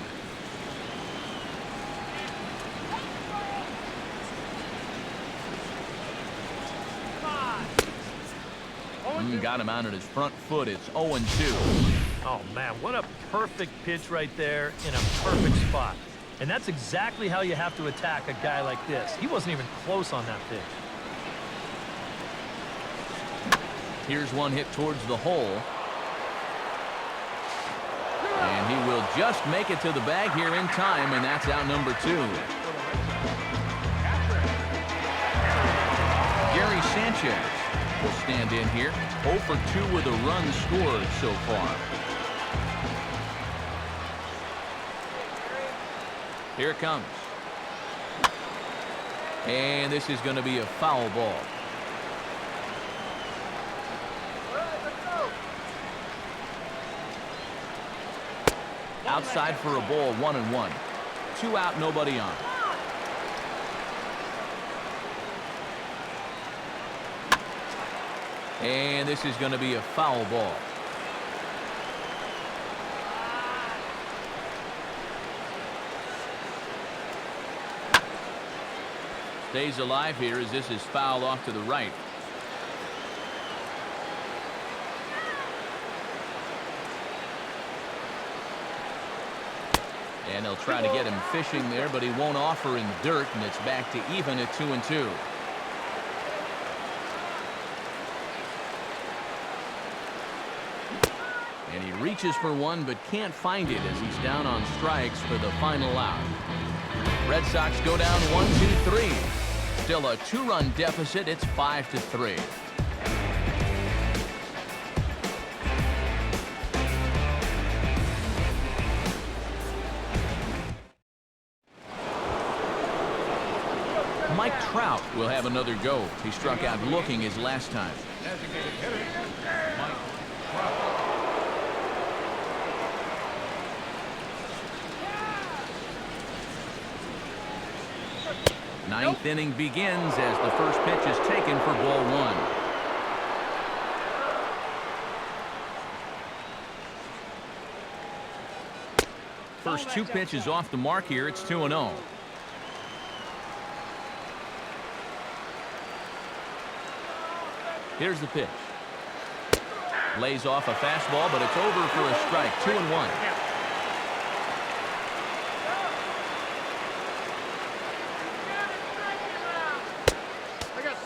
Got him out at his front foot. It's 0-2. Oh, man, what a perfect pitch right there in a perfect spot. And that's exactly how you have to attack a guy like this. He wasn't even close on that pitch. Here's one hit towards the hole. And he will just make it to the bag here in time, and that's out number 2. Gary Sanchez will stand in here. 0 for 2 with a run scored so far. Here it comes. And this is going to be a foul ball. Outside for a ball, 1-1. 2 out, nobody on. And this is going to be a foul ball. Stays alive here as this is fouled off to the right. And they'll try to get him fishing there, but he won't offer in the dirt, and it's back to even at 2-2. And he reaches for one, but can't find it as he's down on strikes for the final out. Red Sox go down 1-2-3. Still a 2-run deficit. It's 5-3. Mike Trout will have another go. He struck out looking his last time. Designated hitter, Mike Trout. Ninth inning begins as the first pitch is taken for ball 1. First 2 pitches off the mark here. It's 2-0. Here's the pitch. Lays off a fastball, but it's over for a strike. 2-1.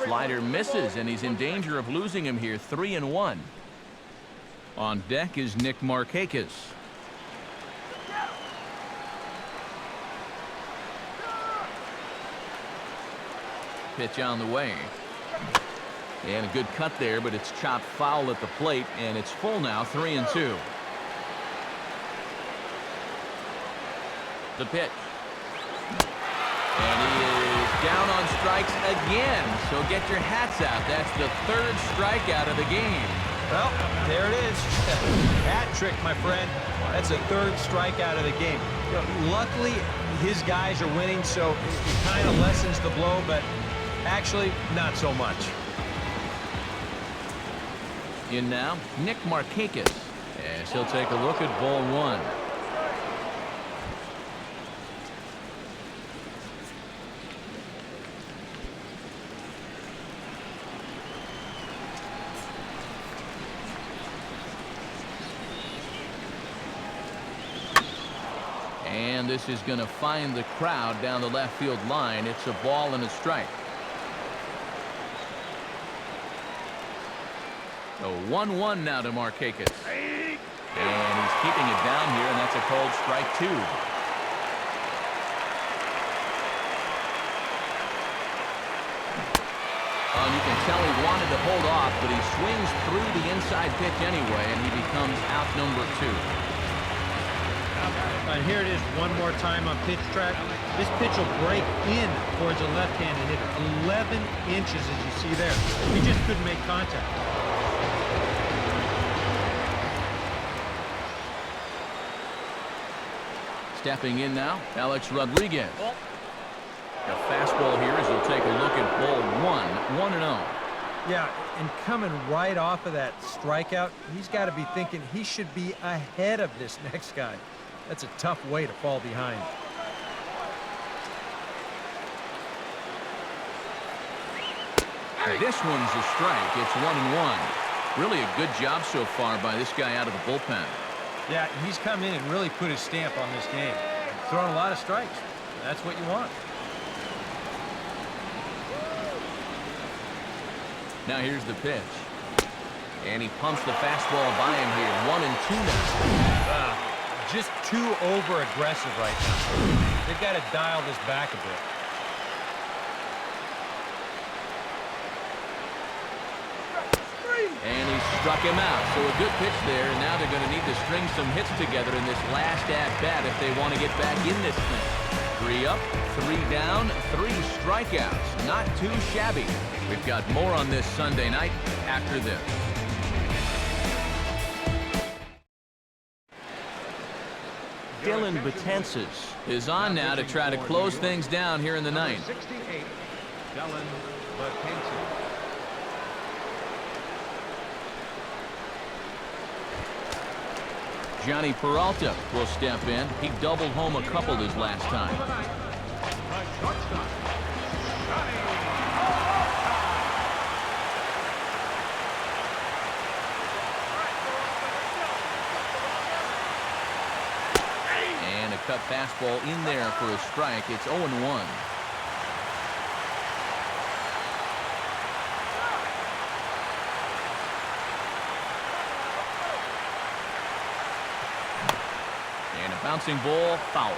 Slider misses, and he's in danger of losing him here. 3-1. On deck is Nick Markakis. Pitch on the way. And a good cut there, but it's chopped foul at the plate, and it's full now. 3-2. The pitch. And he is down on strikes again. So get your hats out. That's the 3rd strikeout of the game. Well, there it is. Hat trick, my friend. That's a third strikeout of the game. You know, luckily, his guys are winning, so it kind of lessens the blow, but actually, not so much. In now, Nick Markakis, as he'll take a look at ball one. And this is going to find the crowd down the left field line. It's a ball and a strike. So 1-1 now to Markakis. And he's keeping it down here, and that's a called strike two. You can tell he wanted to hold off, but he swings through the inside pitch anyway, and he becomes out number two. And here it is one more time on pitch track. This pitch will break in towards a left-handed hitter. 11 inches, as you see there. He just couldn't make contact. Stepping in now, Alex Rodriguez. A fastball here as he'll take a look at ball one, 1-0. Yeah, and coming right off of that strikeout, he's got to be thinking he should be ahead of this next guy. That's a tough way to fall behind. This one's a strike. It's 1-1. Really a good job so far by this guy out of the bullpen. Yeah, he's come in and really put his stamp on this game. Throwing a lot of strikes. That's what you want. Now here's the pitch. And he pumps the fastball by him here. 1-2 now. Just too over-aggressive right now. They've got to dial this back a bit. And he struck him out. So a good pitch there. And now they're going to need to string some hits together in this last at-bat if they want to get back in this thing. 3 up, 3 down, 3 strikeouts. Not too shabby. We've got more on this Sunday night after this. Dylan Betances is on now to try to close things down here in the ninth. 68, Dylan Betances. Johnny Peralta will step in. He doubled home a couple his last time. The shortstop, Johnny. And a cut fastball in there for a strike. It's 0-1. And a bouncing ball, foul.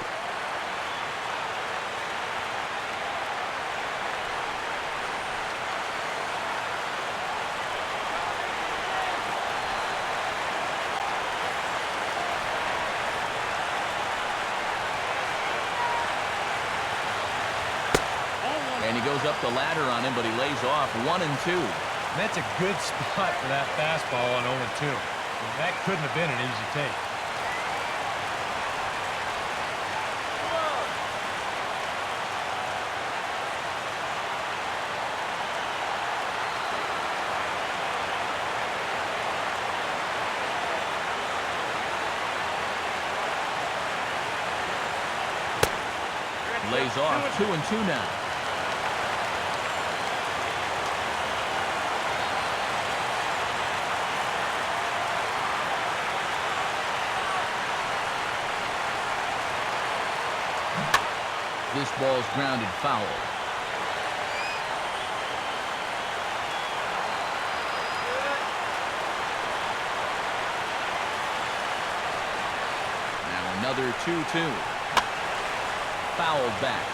And he goes up the ladder on him, but he lays off 1-2. That's a good spot for that fastball on 0-2. That couldn't have been an easy take. Lays off 2-2 now. This ball's grounded foul. Now another 2-2. Fouled back.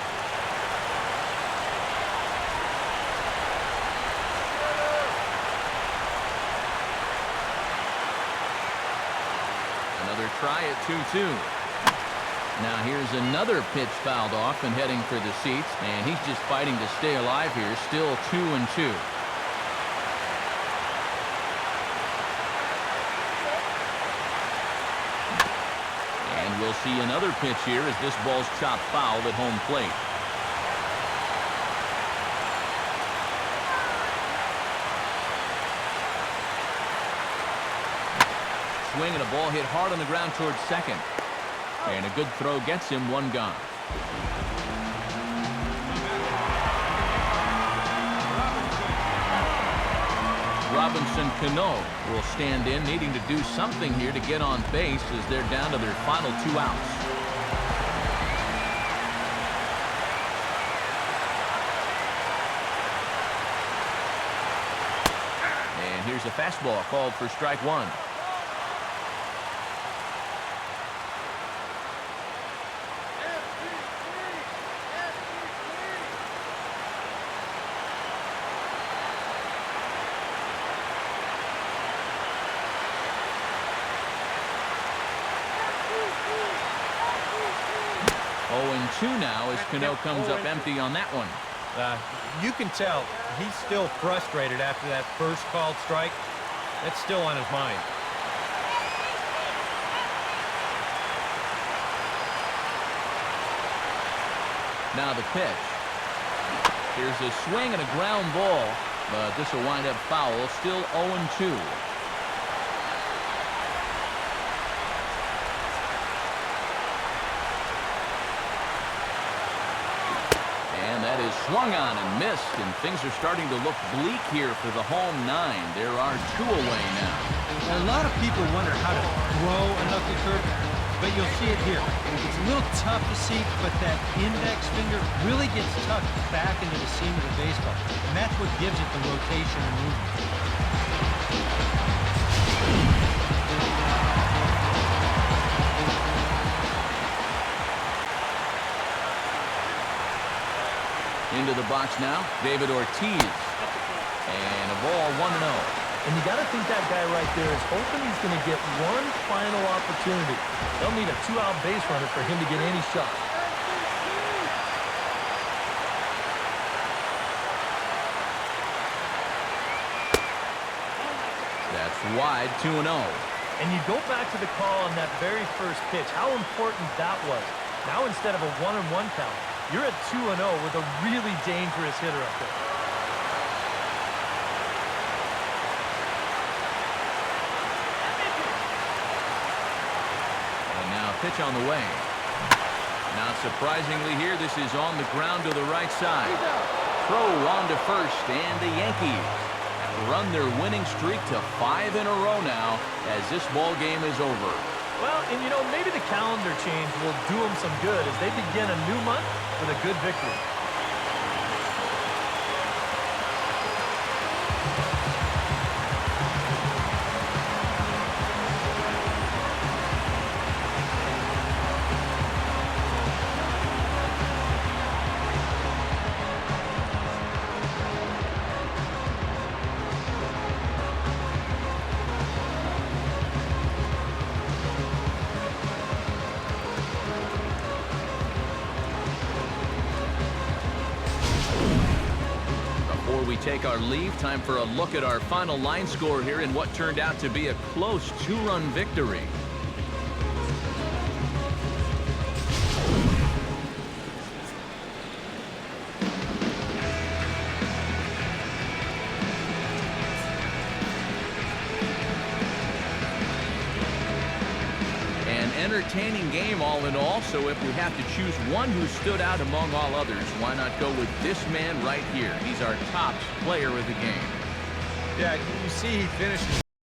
Another try at 2-2. Now here's another pitch fouled off and heading for the seats, and he's just fighting to stay alive here. Still 2-2. we'll see another pitch here as this ball's chopped foul at home plate. Swing and a ball hit hard on the ground towards second. And a good throw gets him one gone. Robinson Cano will stand in, needing to do something here to get on base as they're down to their final 2 outs. And here's a fastball called for strike 1. Two now as Cano comes up empty on that one. You can tell he's still frustrated after that first called strike. That's still on his mind. Now the pitch. Here's a swing and a ground ball, but this will wind up foul. Still 0-2. Swung on and missed, and things are starting to look bleak here for the home 9. There are 2 away now. A lot of people wonder how to throw a knuckle curve, but you'll see it here. It's a little tough to see, but that index finger really gets tucked back into the seam of the baseball, and that's what gives it the rotation and movement. Into the box now, David Ortiz. And a ball 1-0. And you got to think that guy right there is hoping he's going to get one final opportunity. They'll need a 2-out base runner for him to get any shot. That's wide, 2-0. And you go back to the call on that very first pitch, how important that was. Now instead of a 1-1 count, you're at 2-0 with a really dangerous hitter up there. And now pitch on the way. Not surprisingly here, this is on the ground to the right side. Throw on to first, and the Yankees have run their winning streak to 5 in a row now as this ball game is over. Well, and you know, maybe the calendar change will do them some good as they begin a new month with a good victory. Take our leave. Time for a look at our final line score here in what turned out to be a close 2-run victory. Entertaining game all in all, so if we have to choose one who stood out among all others, why not go with this man right here? He's our top player of the game. Yeah, you see he finishes